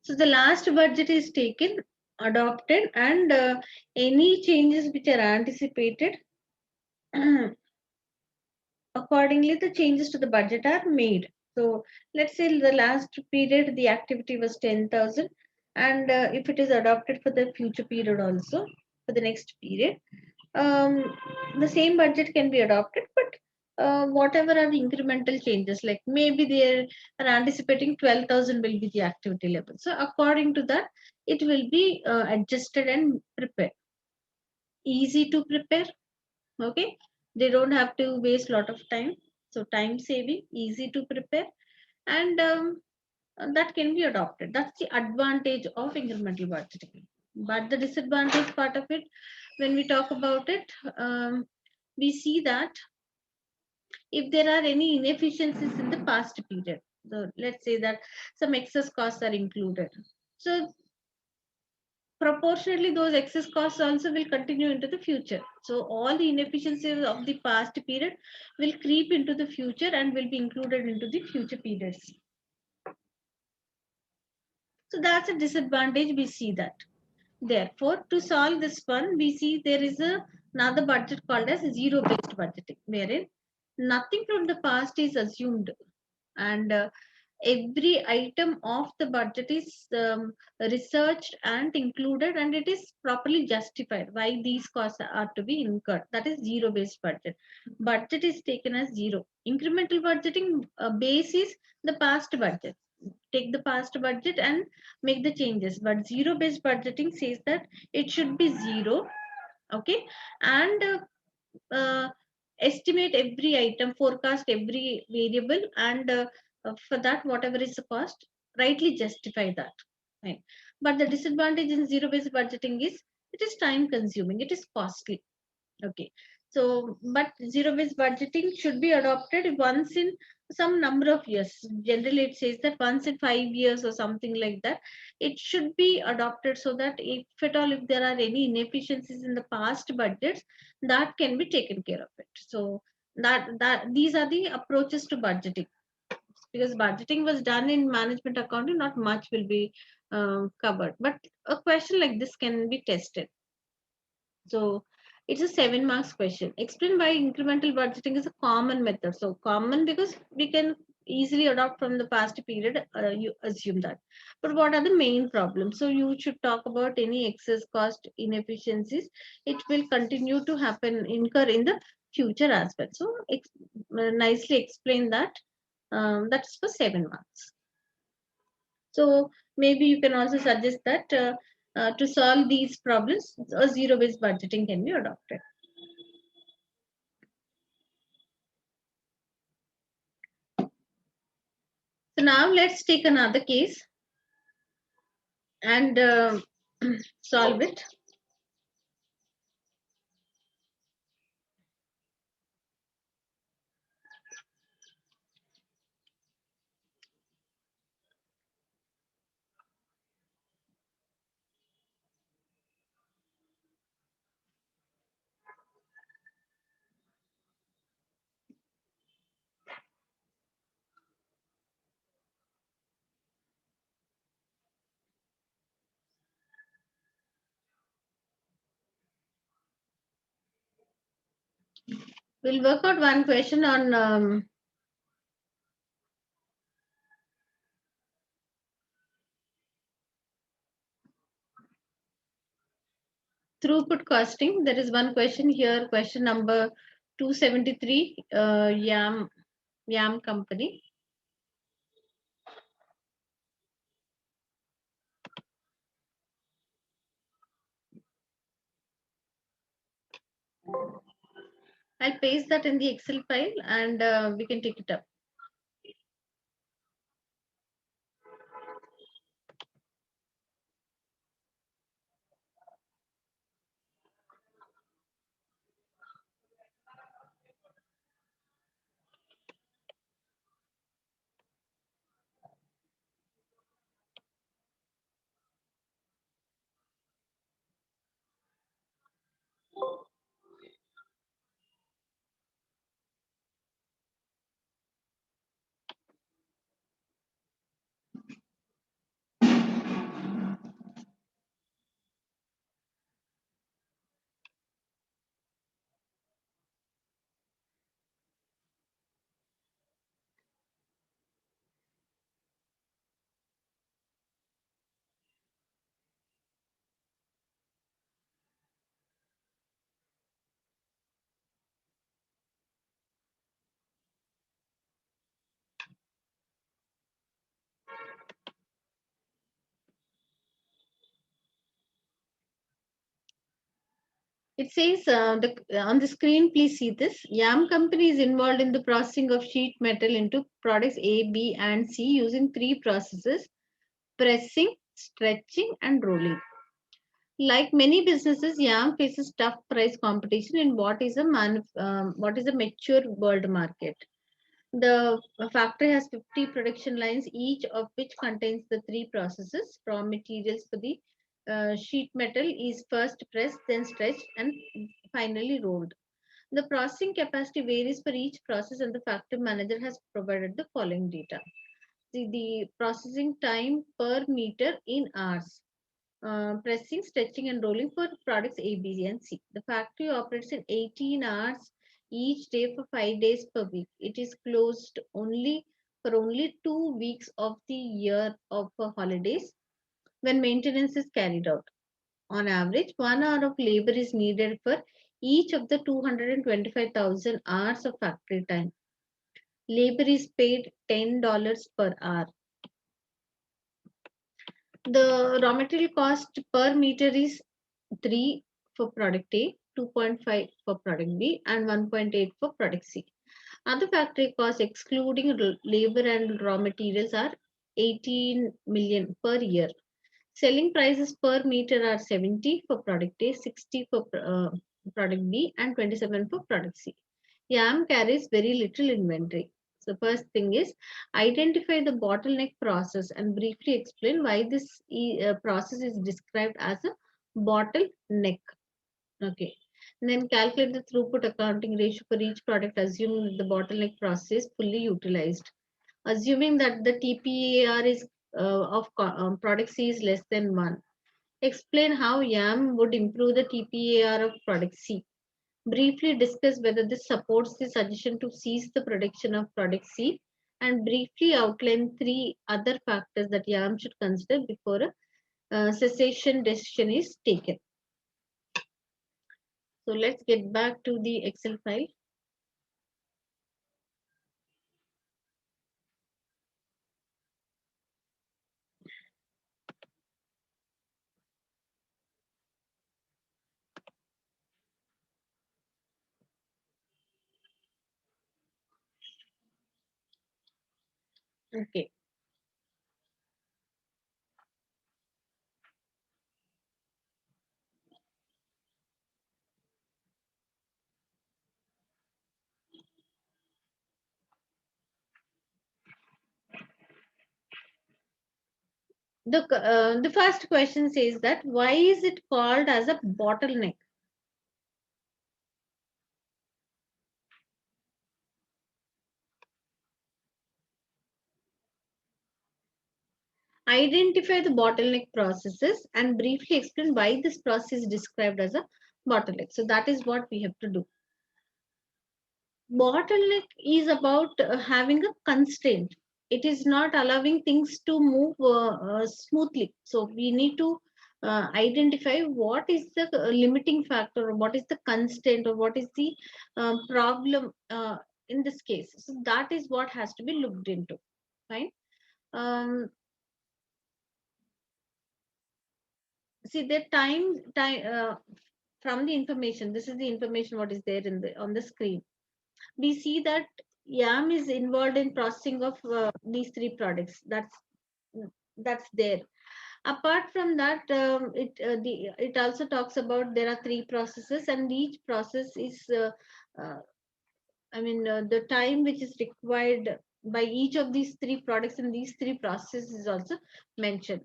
So the last budget is taken, adopted, and any changes which are anticipated, accordingly the changes to the budget are made. So let's say the last period the activity was 10,000, and if it is adopted for the future period also, for the next period, um, the same budget can be adopted, but whatever are the incremental changes, like maybe they are anticipating 12,000 will be the activity level. So according to that, it will be adjusted and prepared. Easy to prepare, okay? They don't have to waste a lot of time. So time saving, easy to prepare, and that can be adopted. That's the advantage of incremental budgeting. But the disadvantage part of it, when we talk about it, we see that if there are any inefficiencies in the past period, so let's say that some excess costs are included, so proportionately those excess costs also will continue into the future. So all the inefficiencies of the past period will creep into the future and will be included into the future periods. So that's a disadvantage, we see that. Therefore, to solve this one, we see there is another budget called as zero-based budgeting, wherein nothing from the past is assumed, and every item of the budget is researched and included, and it is properly justified why these costs are to be incurred. That is zero-based budget. Budget is taken as zero. Incremental budgeting base is the past budget. Take the past budget and make the changes, but zero based budgeting says that it should be zero, okay, and uh, estimate every item, forecast every variable, and for that whatever is the cost, rightly justify that, right? But the disadvantage in zero based budgeting is it is time consuming, it is costly. Okay. So, but zero-based budgeting should be adopted once in some number of years. Generally, it says that once in 5 years or something like that, it should be adopted so that if at all, if there are any inefficiencies in the past budgets, that can be taken care of it. So that these are the approaches to budgeting. Because budgeting was done in management accounting, not much will be covered. But a question like this can be tested. So it's a 7 marks question. Explain why incremental budgeting is a common method. So common because we can easily adopt from the past period. You assume that. But what are the main problems? So you should talk about any excess cost inefficiencies. It will continue to happen, incur in the future as well. So nicely explain that. That's for 7 marks. So maybe you can also suggest that to solve these problems, a zero-based budgeting can be adopted. So now let's take another case, and solve it. We'll work out one question on throughput costing. There is one question here, question number 273, Yam company. I'll paste that in the Excel file and we can take it up. It says on the screen, please see this. Yam company is involved in the processing of sheet metal into products A, B, and C using three processes: pressing, stretching, and rolling. Like many businesses, Yam faces tough price competition in what is a mature world market. The factory has 50 production lines, each of which contains the three processes. Raw materials for the sheet metal is first pressed, then stretched, and finally rolled. The processing capacity varies for each process, and the factory manager has provided the following data. The processing time per meter in hours. Pressing, stretching, and rolling for products A, B, and C. The factory operates in 18 hours each day for 5 days per week. It is closed only for only 2 weeks of the year of holidays when maintenance is carried out. On average, 1 hour of labor is needed for each of the 225,000 hours of factory time. Labor is paid $10 per hour. The raw material cost per meter is 3 for product A, 2.5 for product B, and 1.8 for product C. Other factory costs, excluding labor and raw materials, are 18 million per year. Selling prices per meter are 70 for product A, 60 for product B, and 27 for product C. YAM carries very little inventory. So first thing is identify the bottleneck process and briefly explain why this process is described as a bottleneck. Okay. And then calculate the throughput accounting ratio for each product, assuming that the bottleneck process is fully utilized. Assuming that the TPAR is of product C is less than 1. Explain how YAM would improve the TPAR of product C. Briefly discuss whether this supports the suggestion to cease the production of product C, and briefly outline three other factors that YAM should consider before a cessation decision is taken. So let's get back to the Excel file. Okay. The first question says that why is it called as a bottleneck? Identify the bottleneck processes and briefly explain why this process is described as a bottleneck. So that is what we have to do. Bottleneck is about having a constraint. It is not allowing things to move smoothly. So we need to identify what is the limiting factor, or what is the constraint, or what is the problem in this case. So that is what has to be looked into. Fine. Um, See the time from the information. This is the information what is there in the on the screen. We see that YAM is involved in processing of these three products. That's there. Apart from that, it also talks about there are three processes, and each process is uh, the time which is required by each of these three products and these three processes is also mentioned.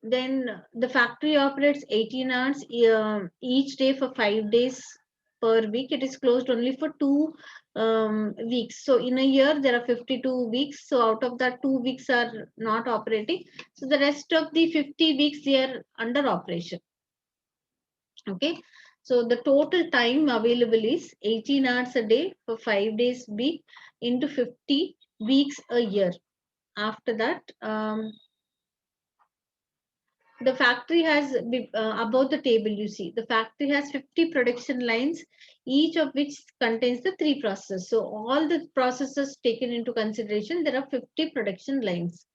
Then the factory operates 18 hours each day for 5 days per week. It is closed only for 2 weeks. So in a year, there are 52 weeks. So out of that, 2 weeks are not operating. So the rest of the 50 weeks, they are under operation. Okay. So the total time available is 18 hours a day for 5 days week into 50 weeks a year. After that, the factory has above the table, you see the factory has 50 production lines, each of which contains the three processes. So all the processes taken into consideration, there are 50 production lines.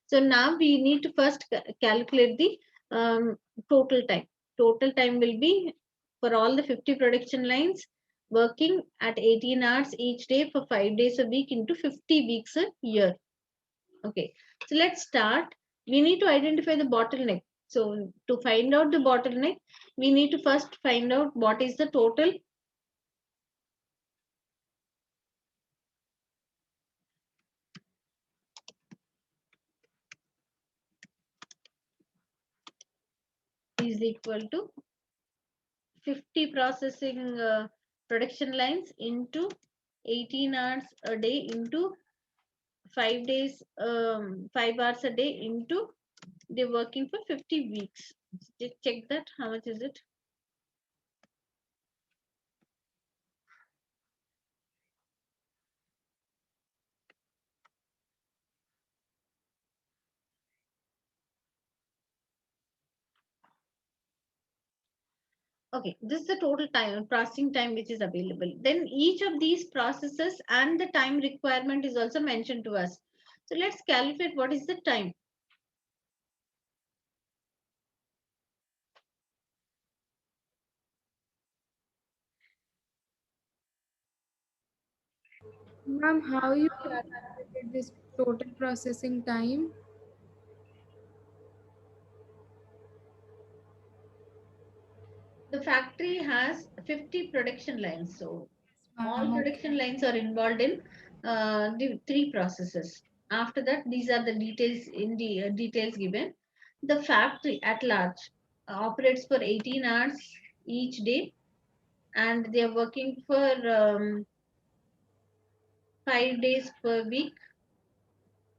So now we need to first calculate the um, total time. Total time will be for all the 50 production lines working at 18 hours each day for 5 days a week into 50 weeks a year. Okay, so let's start. We need to identify the bottleneck. So to find out the bottleneck, we need to first find out what is the total is equal to 50 processing production lines into 18 hours a day into 5 days, 5 hours a day into they're working for 50 weeks. Just check that. How much is it? Okay, this is the total time processing time which is available. Then each of these processes and the time requirement is also mentioned to us. So let's calculate what is the time. Ma'am, how you calculated this total processing time? The factory has 50 production lines. So all Ma'am, production okay. lines are involved in the three processes. After that, these are the details in the details given. The factory at large operates for 18 hours each day, and they are working for 5 days per week,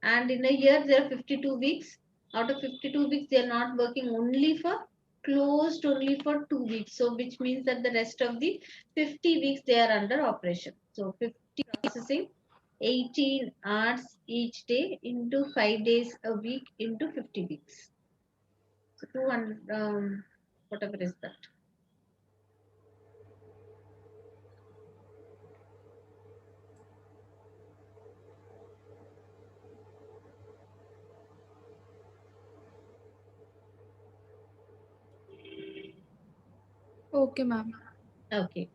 and in a year there are 52 weeks. Out of 52 weeks they are not working, only for closed only for 2 weeks, so which means that the rest of the 50 weeks they are under operation. So 50 processing 18 hours each day into 5 days a week into 50 weeks, so 200 whatever is that. Okay, ma'am. Okay,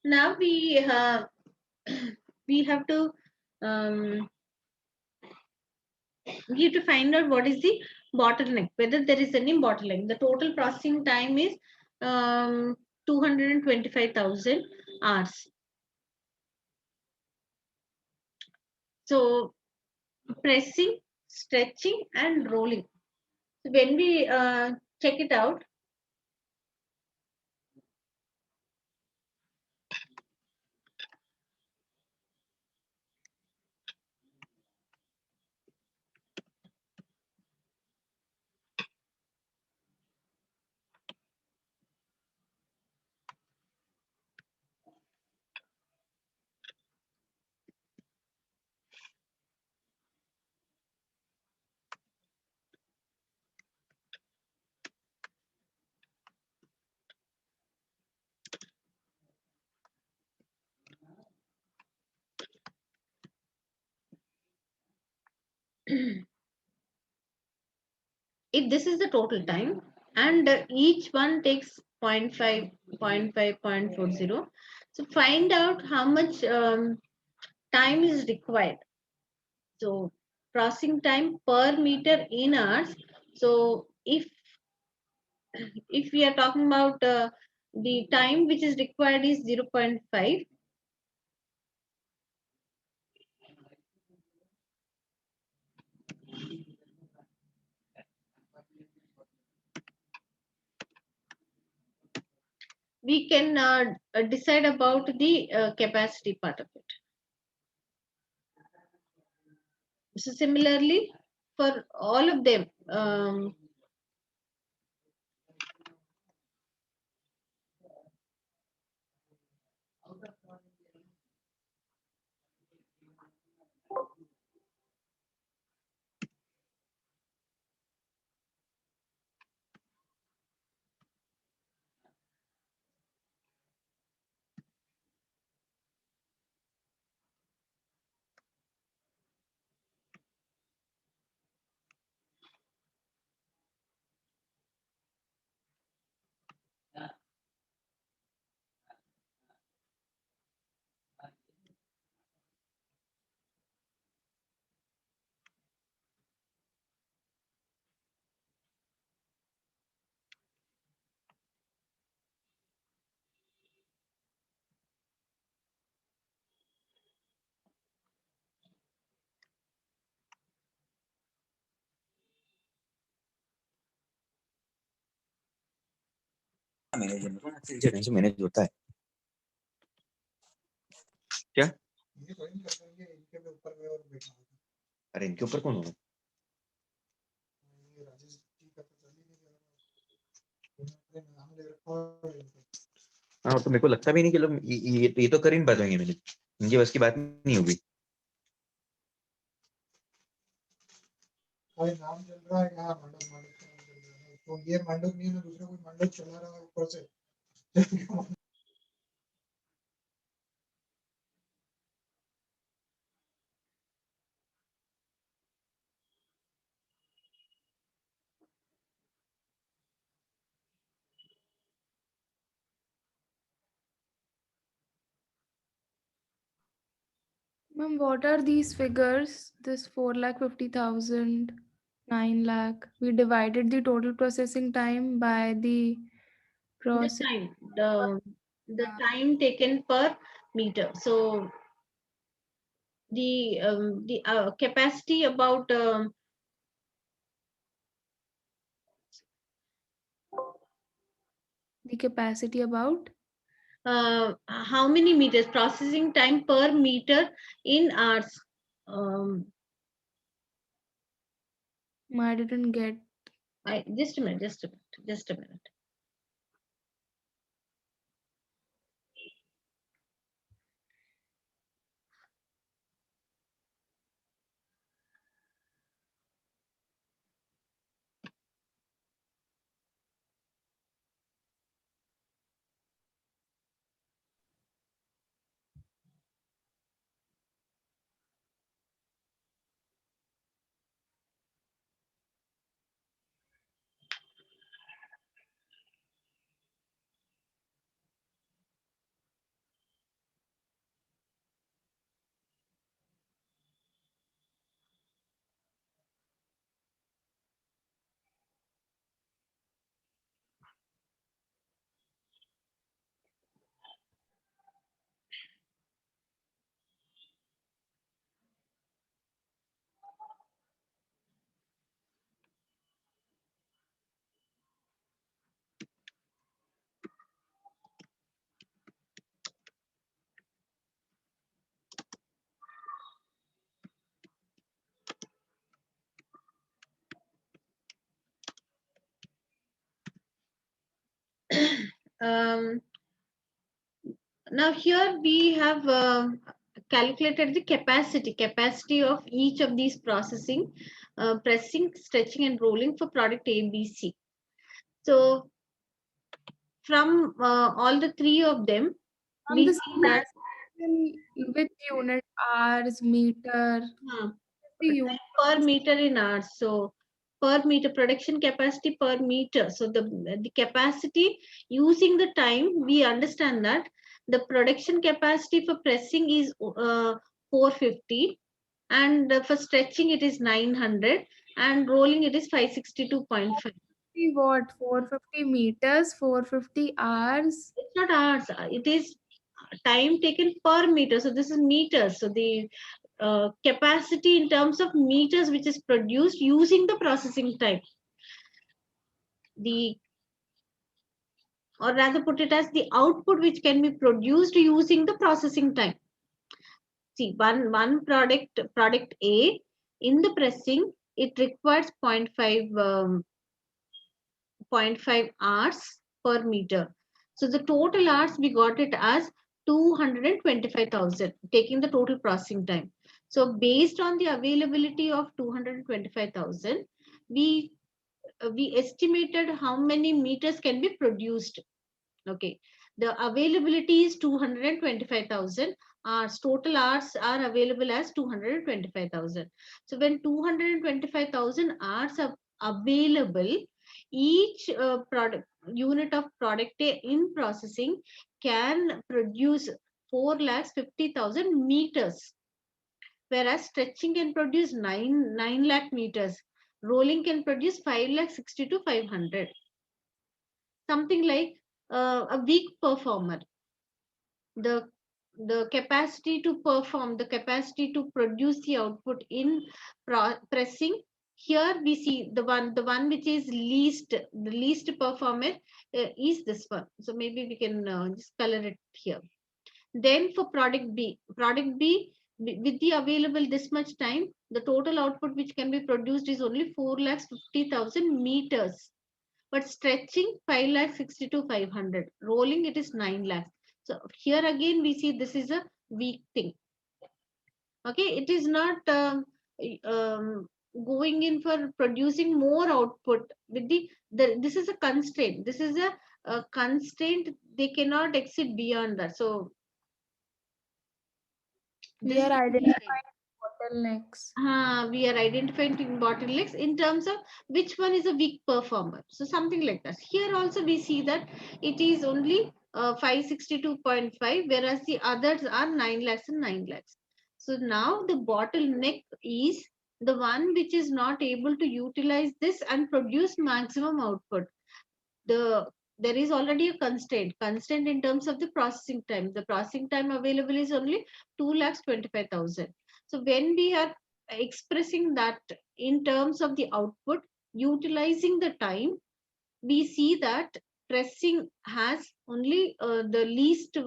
now we we have to um, we have to find out what is the bottleneck, whether there is any bottleneck. The total processing time is 225,000 hours. So pressing, stretching, and rolling. So when we check it out, if this is the total time, and each one takes zero point 0.5, zero point 0.5, 0.40. So find out how much time is required. So processing time per meter in hours. So if we are talking about the time which is required is 0.5, we can decide about the capacity part of it. So similarly, for all of them, manage manage होता है क्या? अरे इनके ऊपर कौन होगा? हाँ तो मेरे को लगता भी नहीं कि लोग ये तो कर ही नहीं पाएंगे मैंने, इनकी बस की बात नहीं होगी। नाम चल रहा है यहाँ मंडप मंडप तो ये मंडप नहीं है ना, दूसरा कोई मंडप चला रहा है ऊपर से। Ma'am, what are these figures? This 4,50,000, 9 lakh. We divided the total processing time by the the process. time, the time taken per meter. So the capacity about The capacity about? how many meters, processing time per meter in hours. I didn't get. Just a minute, just a minute. Now here we have calculated the capacity of each of these processing, pressing, stretching and rolling for product A, B, C. So from all the three of them, we This see that with unit hours, meter, the unit. per meter in hours. So per meter production capacity per meter. So the capacity using the time, we understand that the production capacity for pressing is 450, and for stretching it is 900, and rolling it is 562.5. What? 450 meters, 450 hours. It's not hours, it is time taken per meter. So this is meters. So the capacity in terms of meters which is produced using the processing time, the, or rather put it as the output which can be produced using the processing time. See, one product A, in the pressing it requires 0.5 hours per meter. So the total hours we got it as 225,000, taking the total processing time. So based on the availability of 225,000, we estimated how many meters can be produced. Okay, the availability is 225,000 hours. Total hours are available as 225,000. So when 225,000 hours are available, each product unit of product in processing can produce 4,50,000 meters, whereas stretching can produce 9 lakh meters, rolling can produce 5,60 to 500. Something like a weak performer, the capacity to perform, the capacity to produce the output in pressing, here we see the one which is the least performer is this one. So maybe we can just color it here. Then for product B, with the available this much time, the total output which can be produced is only 4,50,000 meters, but stretching 5,60 to 500, rolling it is 9 lakhs. So here again we see this is a weak thing. Okay, it is not going in for producing more output with this is a constraint. This is a constraint, they cannot exceed beyond that. So We this are is identifying bottlenecks. we are identifying bottlenecks in terms of which one is a weak performer. So something like that. Here also we see that it is only 562.5, whereas the others are 9 lakhs and 9 lakhs. So now the bottleneck is the one which is not able to utilize this and produce maximum output. There is already a constraint in terms of the processing time. The processing time available is only 2,25,000. So when we are expressing that in terms of the output, utilizing the time, we see that pressing has only the least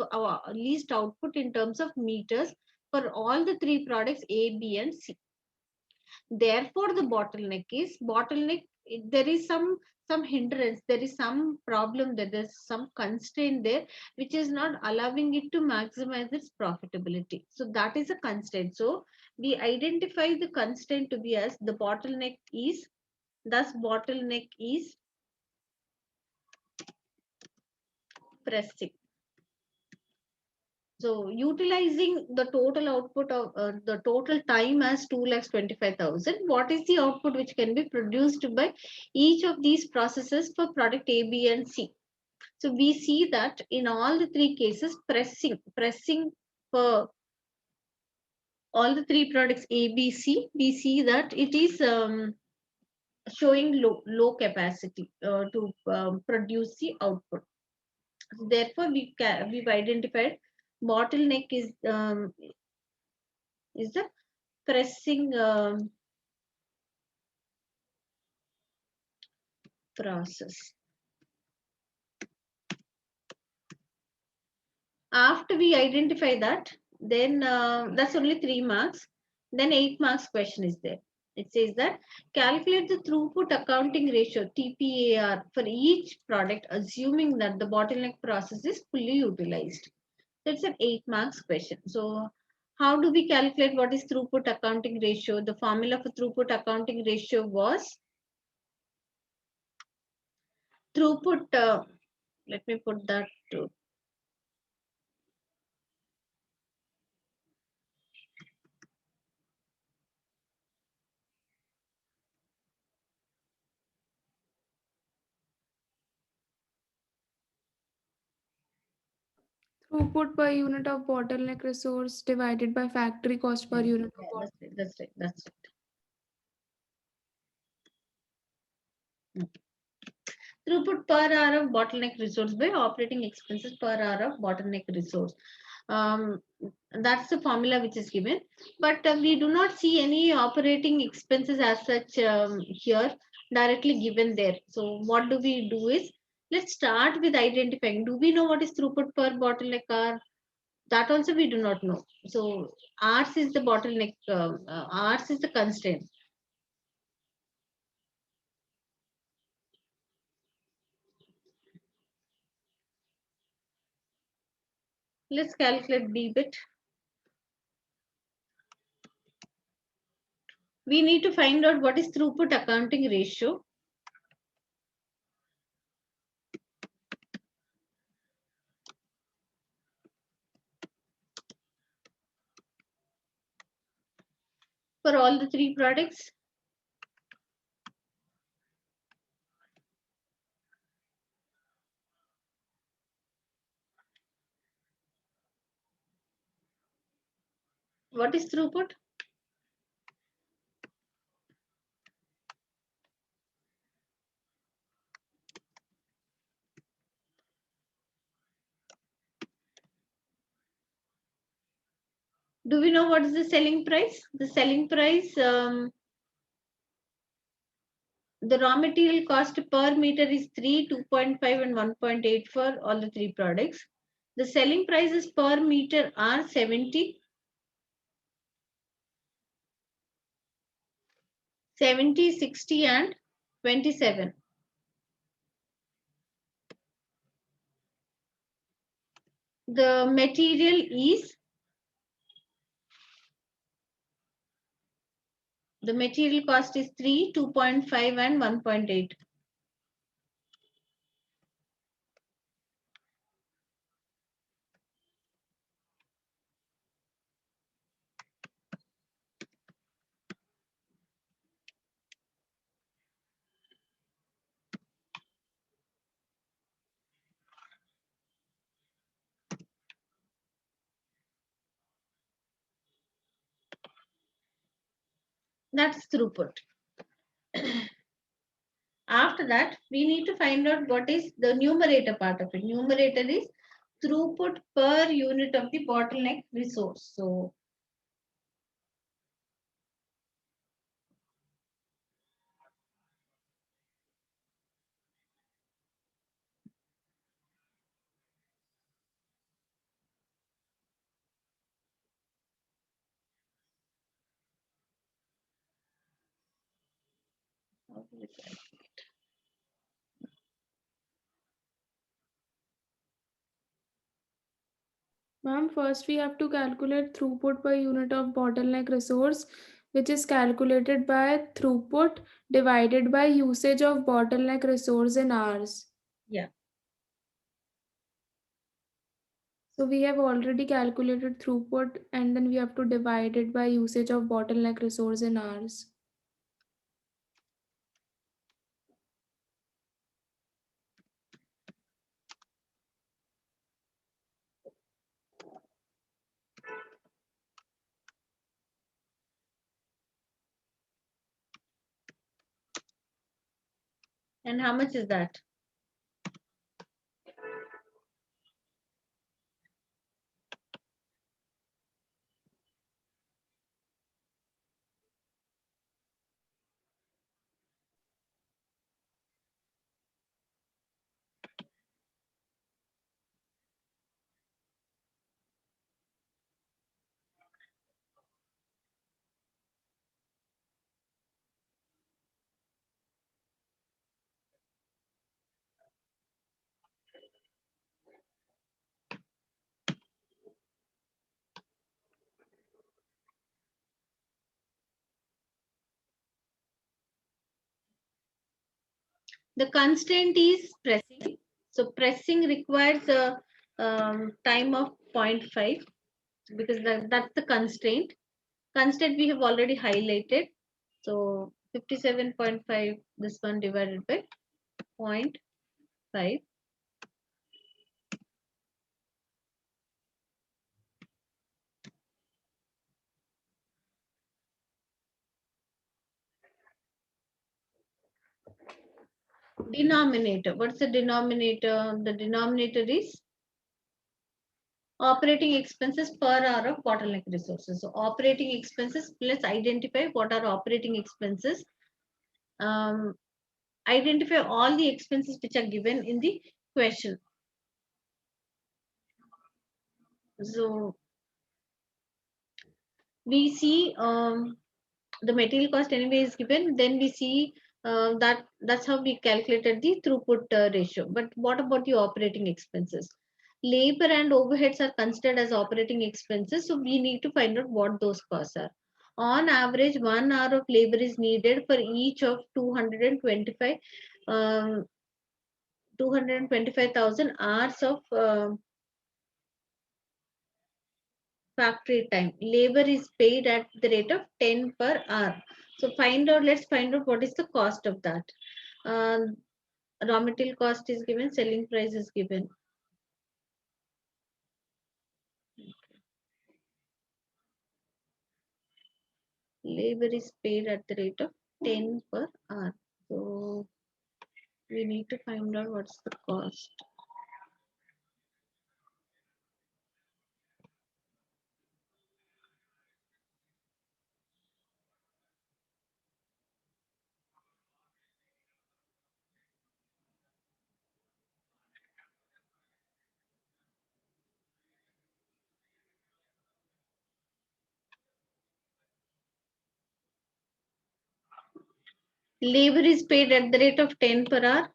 output in terms of meters for all the three products A, B, and C. Therefore the bottleneck, there is some hindrance, there is some problem, there's some constraint there which is not allowing it to maximize its profitability. So that is a constraint. So we identify the constraint to be as the bottleneck is, thus bottleneck is pressing. So utilizing the total output of the total time as 2,25,000, what is the output which can be produced by each of these processes for product A, B, and C? So we see that in all the three cases, pressing for all the three products A, B, C, we see that it is showing low capacity to produce the output. Therefore, we've identified bottleneck is the pressing process. After we identify that, then that's only 3 marks. Then 8 marks question is there. It says that calculate the throughput accounting ratio TPAR for each product, assuming that the bottleneck process is fully utilized. That's an 8 marks question. So how do we calculate what is throughput accounting ratio? The formula for throughput accounting ratio was throughput. Let me put that to Throughput per unit of bottleneck resource divided by factory cost per unit of yeah, bottleneck. that's right. That's right. Throughput per hour of bottleneck resource by operating expenses per hour of bottleneck resource. Um, that's the formula which is given, but we do not see any operating expenses as such here directly given there. So what do we do is, let's start with identifying. Do we know what is throughput per bottleneck hour? That also we do not know. So ours is the bottleneck, ours is the constraint. Let's calculate B bit. We need to find out what is throughput accounting ratio. For all the three products. What is throughput? Do we know what is the selling price? The selling price, the raw material cost per meter is 3, 2.5 and 1.8 for all the three products. The selling prices per meter are 70, 60 and 27. The material is, the material cost is 3, 2.5 and 1.8. That's throughput. After that, we need to find out what is the numerator part of it. Numerator is throughput per unit of the bottleneck resource. So how do we calculate? Ma'am, first we have to calculate throughput per unit of bottleneck resource, which is calculated by throughput divided by usage of bottleneck resource in hours. Yeah. So we have already calculated throughput and then we have to divide it by usage of bottleneck resource in hours. And how much is that? The constraint is pressing. So pressing requires a time of 0.5 because that's the constraint. Constraint we have already highlighted. So 57.5, this one divided by 0.5. Denominator. What's the denominator? The denominator is operating expenses per hour of bottleneck resources. So operating expenses, let's identify what are operating expenses. Identify all the expenses which are given in the question. So we see the material cost anyway is given, then we see that's how we calculated the throughput ratio. But what about the operating expenses? Labor and overheads are considered as operating expenses, so we need to find out what those costs are. On average, 1 hour of labor is needed for each of 225,000 hours of factory time. Labor is paid at the rate of 10 per hour. So let's find out what is the cost of that. Raw material cost is given, selling price is given. Labor is paid at the rate of 10 per hour. So we need to find out what's the cost. Labor is paid at the rate of 10 per hour.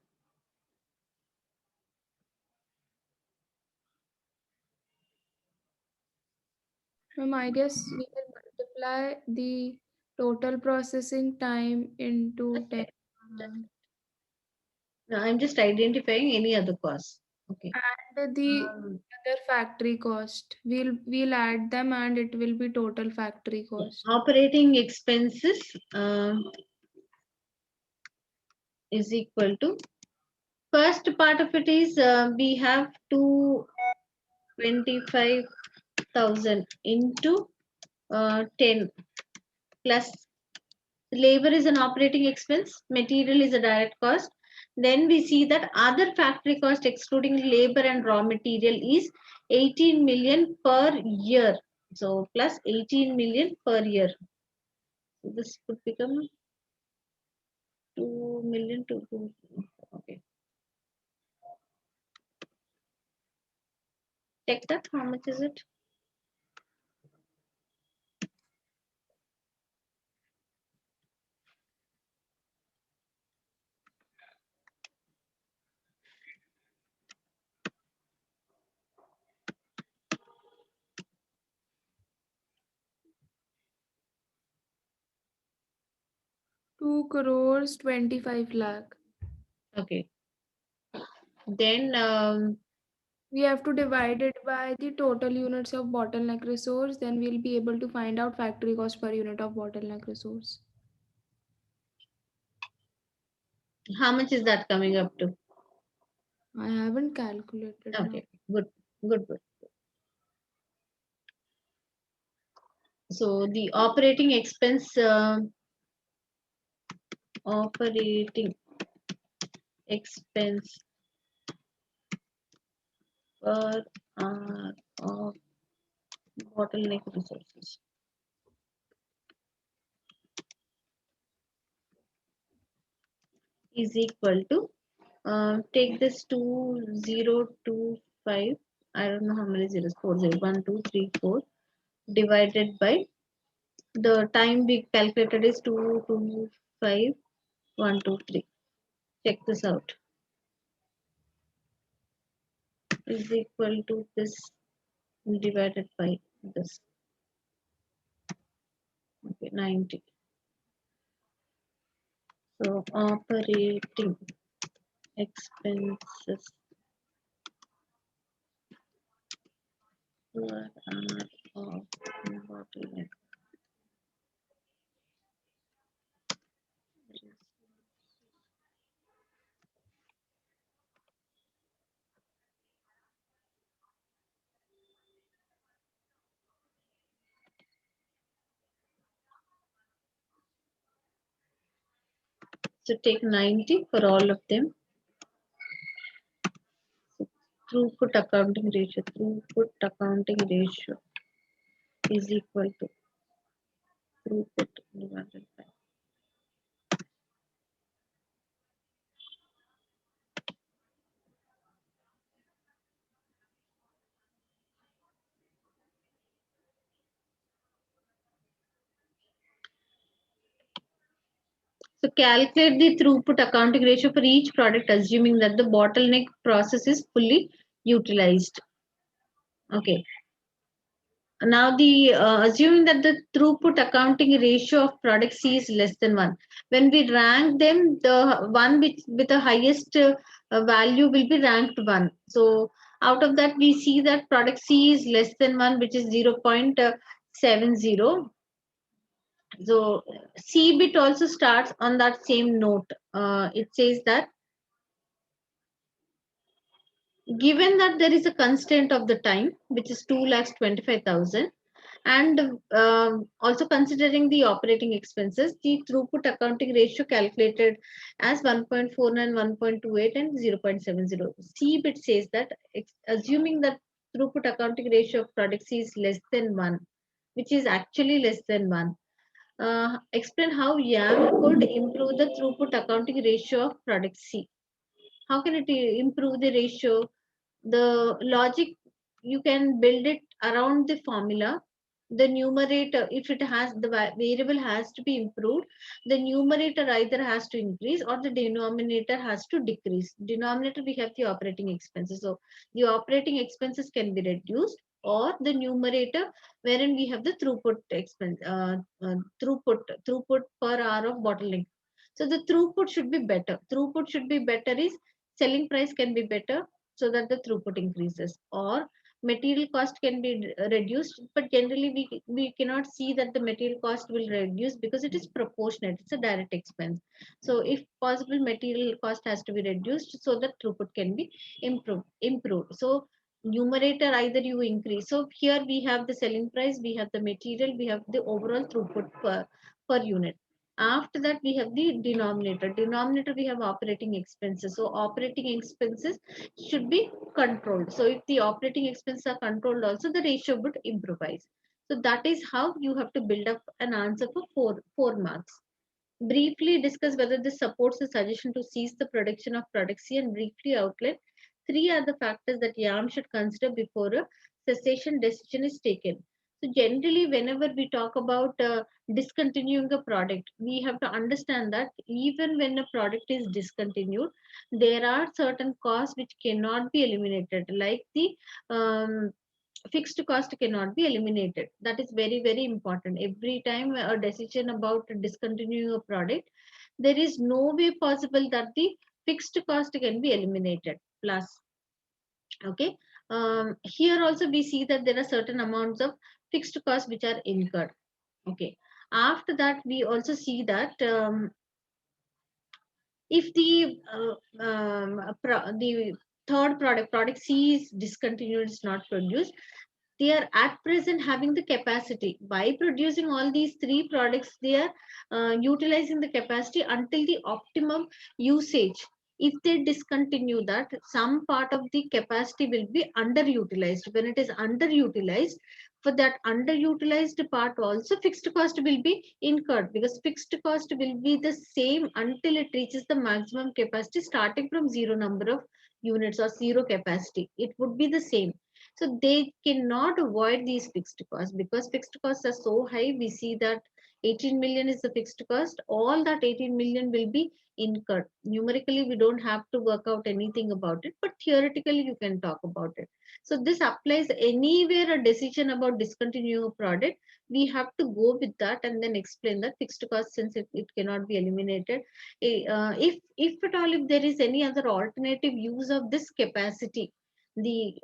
I guess we can multiply the total processing time into 10. I'm just identifying any other cost. Okay. And the Um, other factory cost. We'll add them and it will be total factory cost. Operating expenses is equal to, first part of it is we have 225,000 into 10 plus labor is an operating expense, material is a direct cost. Then we see that other factory cost excluding labor and raw material is 18 million per year. So plus 18 million per year. So this could become 2 million to 2. Okay. Check that. How much is it? Two crores 25 lakh. Okay. Then We have to divide it by the total units of bottleneck resource. Then we'll be able to find out factory cost per unit of bottleneck resource. how much is that coming up to? I haven't calculated now. Okay, good, good, good. So the operating expense, operating expense per hour of bottleneck resources is equal to, take this 2025, I don't know how many zeros, 40, 1, 2, 3, 4, divided by the time we calculated is 225, 1, 2, 3. Check this out. Is equal to this divided by this. Okay, 90. So operating expenses per hour of bottleneck. So take 90 for all of them. Throughput accounting ratio. Throughput accounting ratio is equal to throughput divided by. So calculate the throughput accounting ratio for each product, assuming that the bottleneck process is fully utilized. Okay. Now the assuming that the throughput accounting ratio of product C is less than 1. When we rank them, the one with the highest value will be ranked 1. So out of that, we see that product C is less than 1, which is 0.70. So C bit also starts on that same note. It says that given that there is a constraint of the time, which is 2,25,000, and also considering the operating expenses, the throughput accounting ratio calculated as 1.49, 1.28, and 0.70. C bit says that assuming that throughput accounting ratio of product C is less than 1, which is actually less than 1. Explain how YAM could improve the throughput accounting ratio of product C. How can it improve the ratio? The logic, you can build it around the formula. The numerator, if it has the variable has to be improved, the numerator either has to increase or the denominator has to decrease. Denominator, we have the operating expenses, so the operating expenses can be reduced, or the numerator wherein we have the throughput expense, throughput per hour of bottling. So the throughput should be better. Throughput should be better is selling price can be better, so that the throughput increases, or material cost can be reduced, but generally we cannot see that the material cost will reduce because it is proportionate, it's a direct expense. So if possible, material cost has to be reduced so that throughput can be improved. So numerator either you increase. So here we have the selling price, we have the material, we have the overall throughput per unit. After that, we have the denominator. Denominator, we have operating expenses. So operating expenses should be controlled. So if the operating expenses are controlled also, the ratio would improvise. So that is how you have to build up an answer for four marks. Briefly discuss whether this supports the suggestion to cease the production of product C, and briefly outline three are the factors that YAM should consider before a cessation decision is taken. So generally, whenever we talk about discontinuing a product, we have to understand that even when a product is discontinued, there are certain costs which cannot be eliminated, like the fixed cost cannot be eliminated. That is very, very important. Every time a decision about discontinuing a product, there is no way possible that the fixed cost can be eliminated. Plus, okay, here also we see that there are certain amounts of fixed costs which are incurred. Okay, after that we also see that if the third product C is discontinued, is not produced, they are at present having the capacity. By producing all these three products, they are utilizing the capacity until the optimum usage. If they discontinue that, some part of the capacity will be underutilized. When it is underutilized, for that underutilized part also, fixed cost will be incurred, because fixed cost will be the same until it reaches the maximum capacity, starting from zero number of units or zero capacity. It would be the same. So they cannot avoid these fixed costs, because fixed costs are so high. We see that 18 million is the fixed cost. All that 18 million will be incurred. Numerically, we don't have to work out anything about it, but theoretically, you can talk about it. So this applies anywhere a decision about discontinuing a product. We have to go with that and then explain that fixed cost, since it cannot be eliminated. If at all, if there is any other alternative use of this capacity, the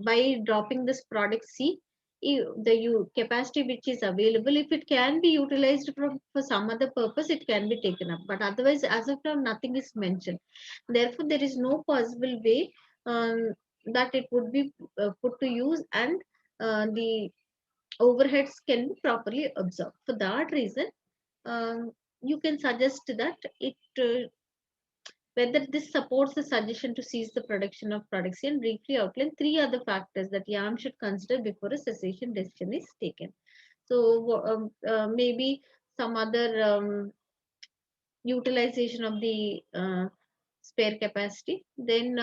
by dropping this product C, the capacity which is available, if it can be utilized for some other purpose, it can be taken up. But otherwise, as of now, nothing is mentioned. Therefore, there is no possible way that it would be put to use, and the overheads can be properly absorbed. For that reason, um, you can suggest that it whether this supports the suggestion to cease the production of products, and briefly outline three other factors that YAM should consider before a cessation decision is taken. So maybe some other utilization of the spare capacity. Then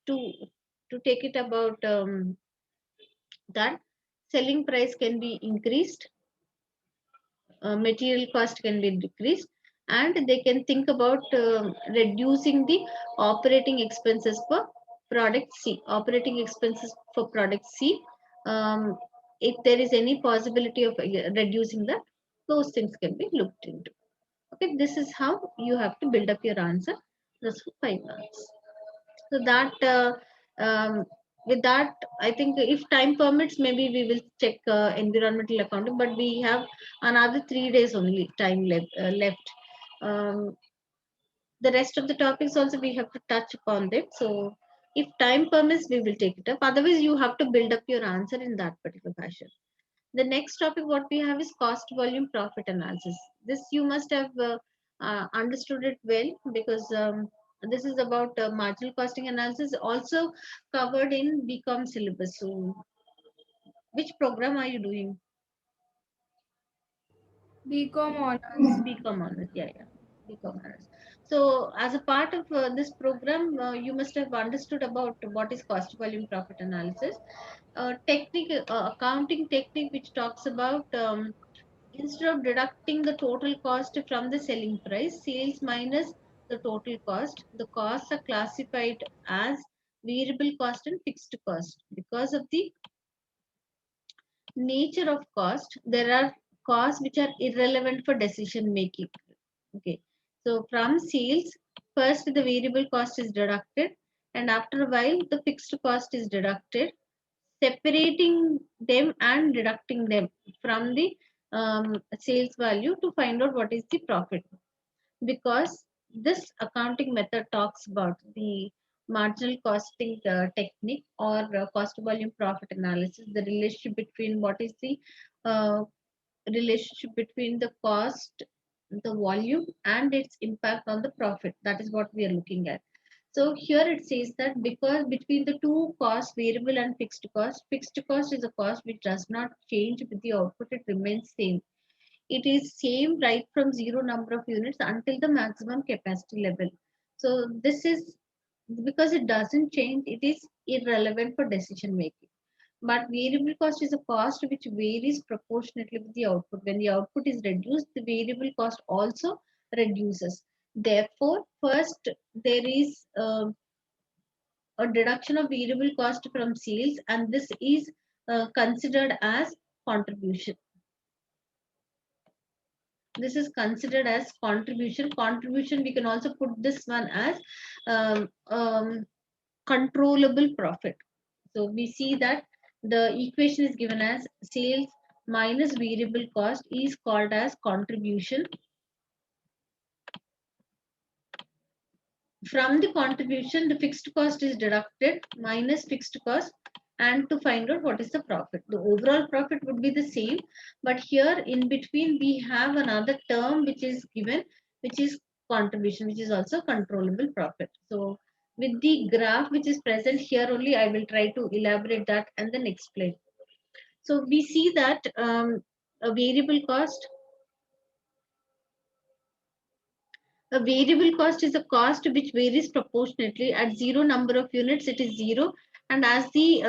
to take it about that, selling price can be increased, material cost can be decreased, and they can think about reducing the operating expenses for product C. Operating expenses for product C, if there is any possibility of reducing that, those things can be looked into. Okay, this is how you have to build up your answer. That's for 5 marks. So that with that, I think if time permits, maybe we will check environmental accounting. But we have another 3 days only time left. The rest of the topics also we have to touch upon them. So if time permits, we will take it up. Otherwise, you have to build up your answer in that particular fashion. The next topic what we have is cost volume profit analysis. This you must have understood it well, because this is about marginal costing analysis, also covered in BCom syllabus. So which program are you doing? BCom honors. BCom honors, yeah. BCom honors. So as a part of this program, you must have understood about what is cost volume profit analysis. Technique, accounting technique, which talks about instead of deducting the total cost from the selling price, sales minus the total cost, the costs are classified as variable cost and fixed cost. Because of the nature of cost, there are costs which are irrelevant for decision making. Okay, so from sales, first the variable cost is deducted, and after a while the fixed cost is deducted, separating them and deducting them from the sales value to find out what is the profit. Because this accounting method talks about the marginal costing technique, or cost volume profit analysis, the relationship between what is the uh, relationship between the cost, the volume, and its impact on the profit. That is what we are looking at. So here it says that because between the two costs, variable and fixed cost is a cost which does not change with the output, it remains same. It is same right from zero number of units until the maximum capacity level. So this is because it doesn't change, it is irrelevant for decision making. But variable cost is a cost which varies proportionately with the output. When the output is reduced, the variable cost also reduces. Therefore, first there is a deduction of variable cost from sales, and this is considered as contribution. This is considered as contribution. We can also put this one as um, um, controllable profit. So we see that the equation is given as sales minus variable cost is called as contribution. From the contribution, the fixed cost is deducted minus fixed cost, and to find out what is the profit. The overall profit would be the same, but here in between we have another term which is given, which is contribution, which is also controllable profit. So with the graph which is present here only, I will try to elaborate that and then explain. So we see that a variable cost, a variable cost is a cost which varies proportionately. At zero number of units, it is zero, and as the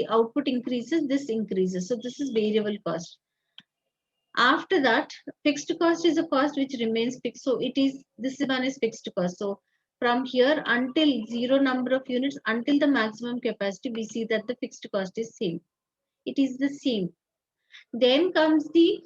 output increases, this increases. So this is variable cost. After that, fixed cost is a cost which remains fixed. So it is, this one is fixed cost. So from here until zero number of units, until the maximum capacity, we see that the fixed cost is same. It is the same. Then comes the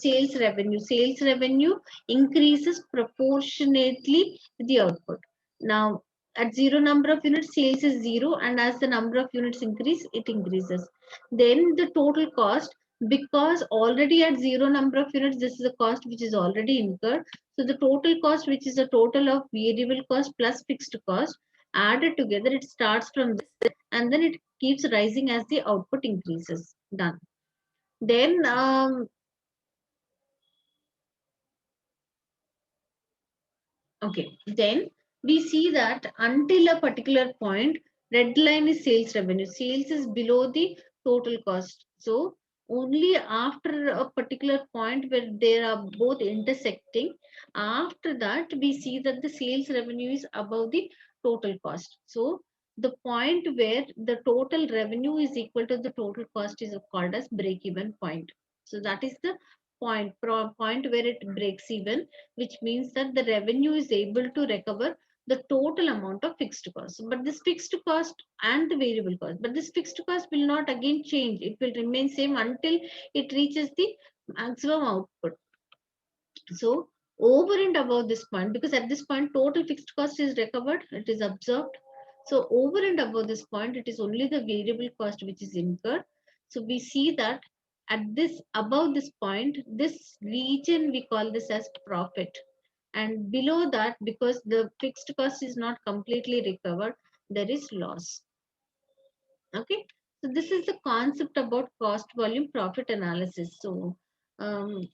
sales revenue. Sales revenue increases proportionately with the output. Now, at zero number of units, sales is zero, and as the number of units increase, it increases. Then the total cost, because already at zero number of units, this is a cost which is already incurred. So the total cost, which is a total of variable cost plus fixed cost, added together, it starts from this, and then it keeps rising as the output increases. Done. Then okay, then we see that until a particular point, red line is sales revenue. Sales is below the total cost. So only after a particular point where they are both intersecting, after that we see that the sales revenue is above the total cost. So the point where the total revenue is equal to the total cost is called as break even point. So that is the point where it breaks even, which means that the revenue is able to recover the total amount of fixed cost. But this fixed cost and the variable cost, but this fixed cost will not again change. It will remain same until it reaches the maximum output. So over and above this point, because at this point total fixed cost is recovered, it is absorbed. So over and above this point, it is only the variable cost which is incurred. So we see that at this, above this point, this region we call this as profit, and below that, because the fixed cost is not completely recovered, there is loss. Okay, so this is the concept about cost volume profit analysis. So um,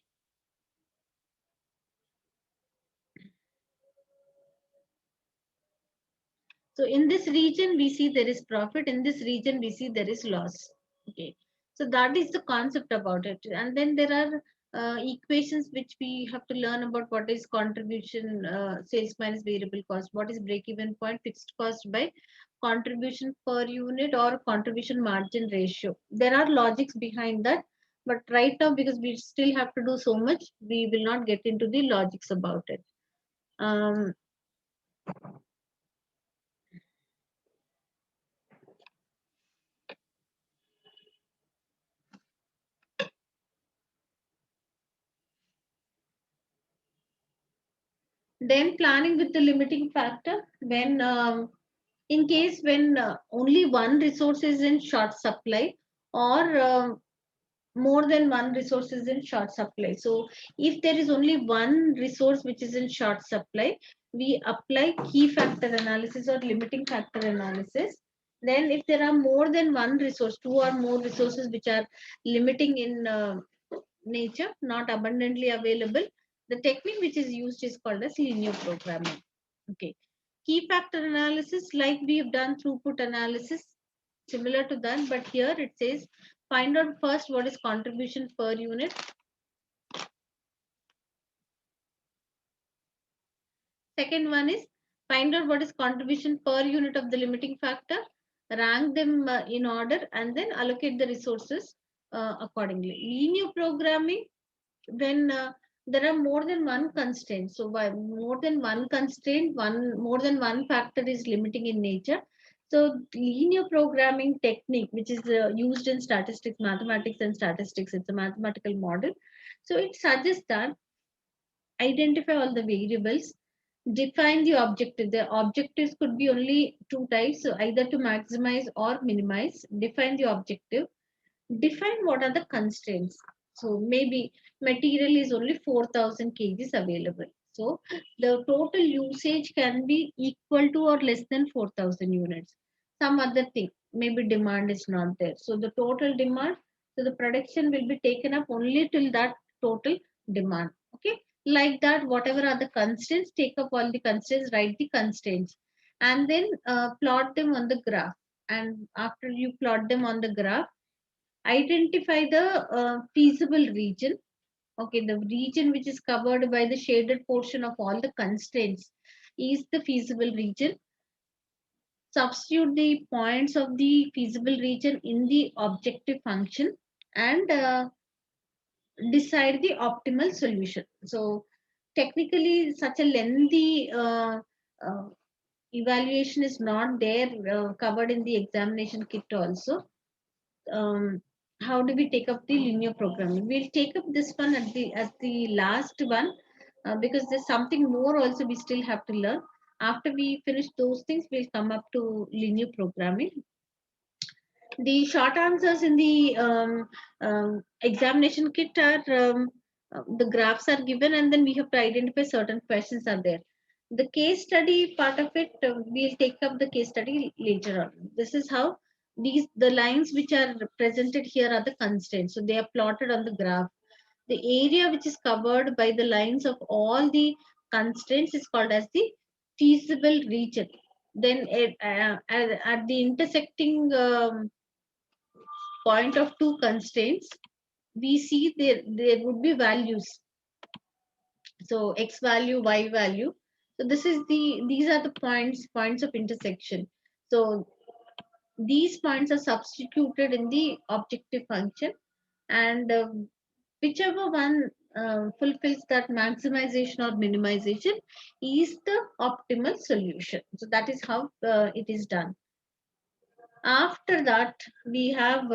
so in this region, we see there is profit. In this region, we see there is loss. Okay. So that is the concept about it. And then there are equations which we have to learn about what is contribution, sales minus variable cost, what is break-even point, fixed cost by contribution per unit or contribution margin ratio. There are logics behind that. But right now, because we still have to do so much, we will not get into the logics about it. Um, Then planning with the limiting factor, when in case when only one resource is in short supply, or more than one resource is in short supply. So if there is only one resource which is in short supply, we apply key factor analysis or limiting factor analysis. Then if there are more than one resource, two or more resources which are limiting in nature, not abundantly available, the technique which is used is called as linear programming. Okay. Key factor analysis, like we have done throughput analysis, similar to that, but here it says find out first what is contribution per unit. Second one is find out what is contribution per unit of the limiting factor, rank them in order, and then allocate the resources accordingly. Linear programming, when there are more than one constraint. So by more than one constraint, more than one factor is limiting in nature. So linear programming technique, which is used in statistics, mathematics and statistics, it's a mathematical model. So it suggests that identify all the variables, define the objective. The objectives could be only two types, so either to maximize or minimize. Define the objective, define what are the constraints. So maybe material is only 4,000 kgs available. So the total usage can be equal to or less than 4,000 units. Some other thing, maybe demand is not there. So the total demand, so the production will be taken up only till that total demand. Okay. Like that, whatever are the constraints, take up all the constraints, write the constraints, and then plot them on the graph. And after you plot them on the graph, identify the feasible region. Okay, the region which is covered by the shaded portion of all the constraints is the feasible region. Substitute the points of the feasible region in the objective function, and decide the optimal solution. So technically, such a lengthy evaluation is not there covered in the examination kit also. um, how do we take up the linear programming? We'll take up this one at the as the last one, because there's something more also we still have to learn. After we finish those things, we'll come up to linear programming. The short answers in the examination kit are, the graphs are given, and then we have to identify certain questions are there. The case study part of it, we'll take up the case study later on. This is how the lines which are presented here are the constraints. So they are plotted on the graph. The area which is covered by the lines of all the constraints is called as the feasible region. Then at the intersecting point of two constraints, we see there would be values. So x value, y value. So these are the points of intersection. So these points are substituted in the objective function, and whichever one fulfills that maximization or minimization is the optimal solution. So that is how it is done. After that, we have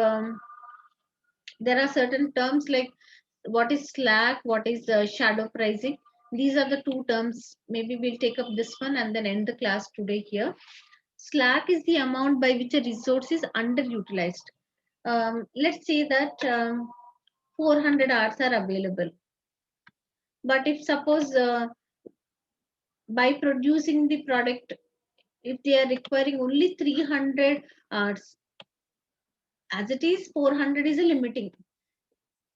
there are certain terms like what is slack, what is shadow pricing. These are the two terms. Maybe we'll take up this one and then end the class today here. Slack is the amount by which a resource is underutilized. Let's say that 400 hours are available, but if suppose by producing the product, if they are requiring only 300 hours, as it is 400 is a limiting,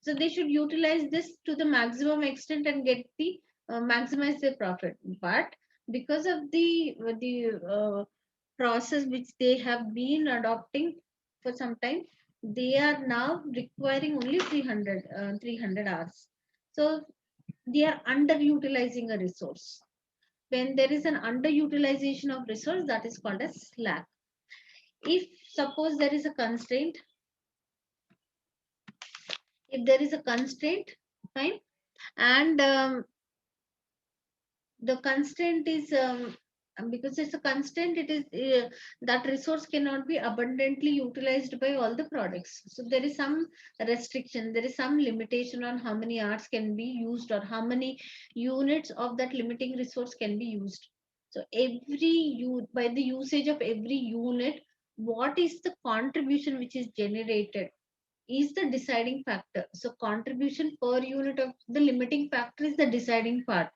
so they should utilize this to the maximum extent and get the maximize their profit. But because of the process which they have been adopting for some time, they are now requiring only 300 hours. So they are underutilizing a resource. When there is an underutilization of resource, that is called as slack. If suppose there is a constraint, if there is a constraint, fine, and the constraint is because it's a constraint, it is that resource cannot be abundantly utilized by all the products. So there is some restriction, there is some limitation on how many hours can be used or how many units of that limiting resource can be used. So by the usage of every unit, what is the contribution which is generated is the deciding factor. So contribution per unit of the limiting factor is the deciding part.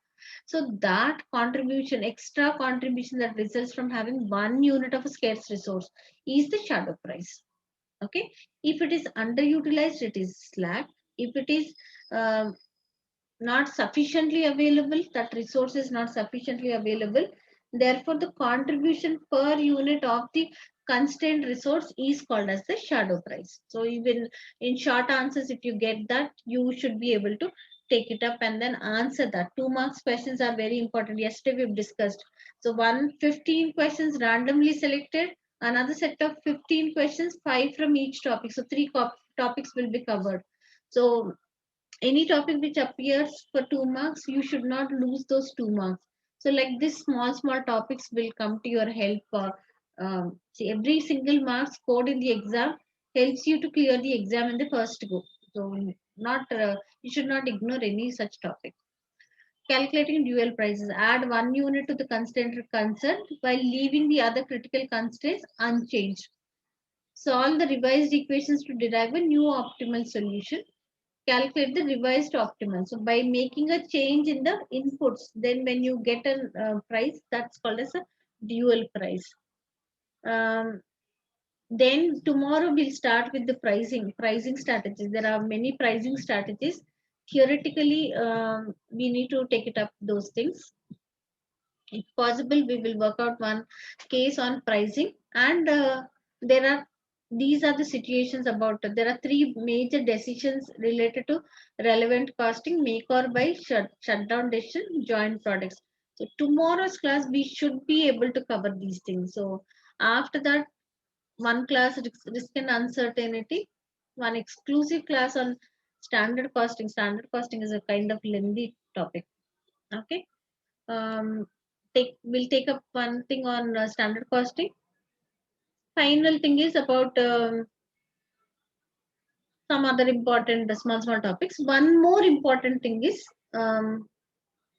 So that contribution, extra contribution that results from having 1 unit of a scarce resource is the shadow price. Okay. If it is underutilized, it is slack. If it is not sufficiently available, that resource is not sufficiently available, therefore the contribution per unit of the constrained resource is called as the shadow price. So even in short answers, if you get that, you should be able to take it up and then answer that. 2 marks questions are very important. Yesterday we've discussed. So 15 questions randomly selected, another set of 15 questions, 5 from each topic. So topics will be covered. So any topic which appears for 2 marks, you should not lose those 2 marks. So like this, small topics will come to your help. See, every single mark scored in the exam helps you to clear the exam in the first go. So not you should not ignore any such topic. Calculating dual prices. Add 1 unit to the constraint concerned while leaving the other critical constraints unchanged. Solve the revised equations to derive a new optimal solution. Calculate the revised optimal. So by making a change in the inputs, then when you get a price, that's called as a dual price. Then tomorrow we'll start with the pricing strategies. There are many pricing strategies. Theoretically, we need to take it up those things. If possible, we will work out one case on pricing, and these are the situations about. There are 3 major decisions related to relevant costing: make or buy, shutdown decision, joint products. So tomorrow's class we should be able to cover these things. So after that, one class risk and uncertainty, one exclusive class on Standard costing. Standard costing is a kind of lengthy topic. Okay. We'll take up one thing on standard costing. Final thing is about some other important small topics. One more important thing is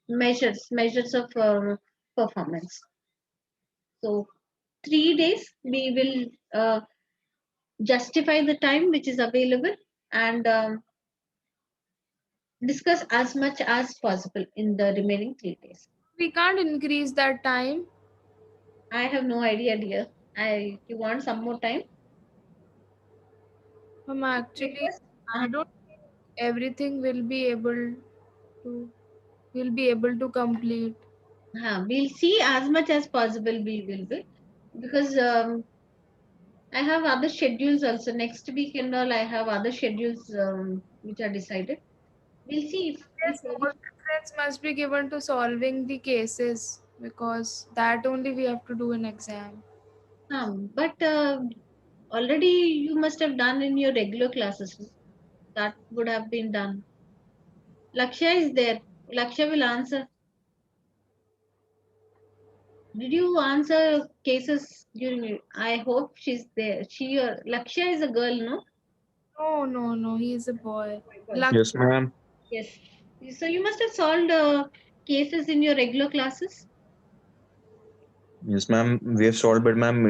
measures of performance. So 3 days we will justify the time which is available and discuss as much as possible in the remaining 3 days. We can't increase that time. I have no idea, dear. You want some more time? Actually, Request? I don't think everything to will be able to complete. We'll see as much as possible. We will be because I have other schedules also. Next week and all, I have other schedules which are decided. We'll see if Yes, more preference must be given to solving the cases because that only we have to do in exam. but already you must have done in your regular classes. That would have been done. Lakshya is there. Lakshya will answer. Did you answer cases during? I hope she's there. Lakshya is a girl, no? No, no, no. He is a boy. Boy. Luck. Yes, ma'am. Yes. So you must have solved cases in your regular classes. Yes, ma'am. We have solved, but ma'am,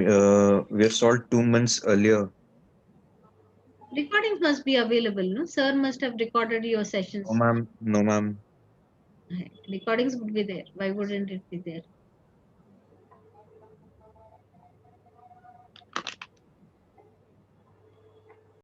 we have solved 2 months earlier. Recordings must be available, no? Sir must have recorded your No, sessions. ma'am. No, ma'am. Recordings would be there. Why wouldn't it be there?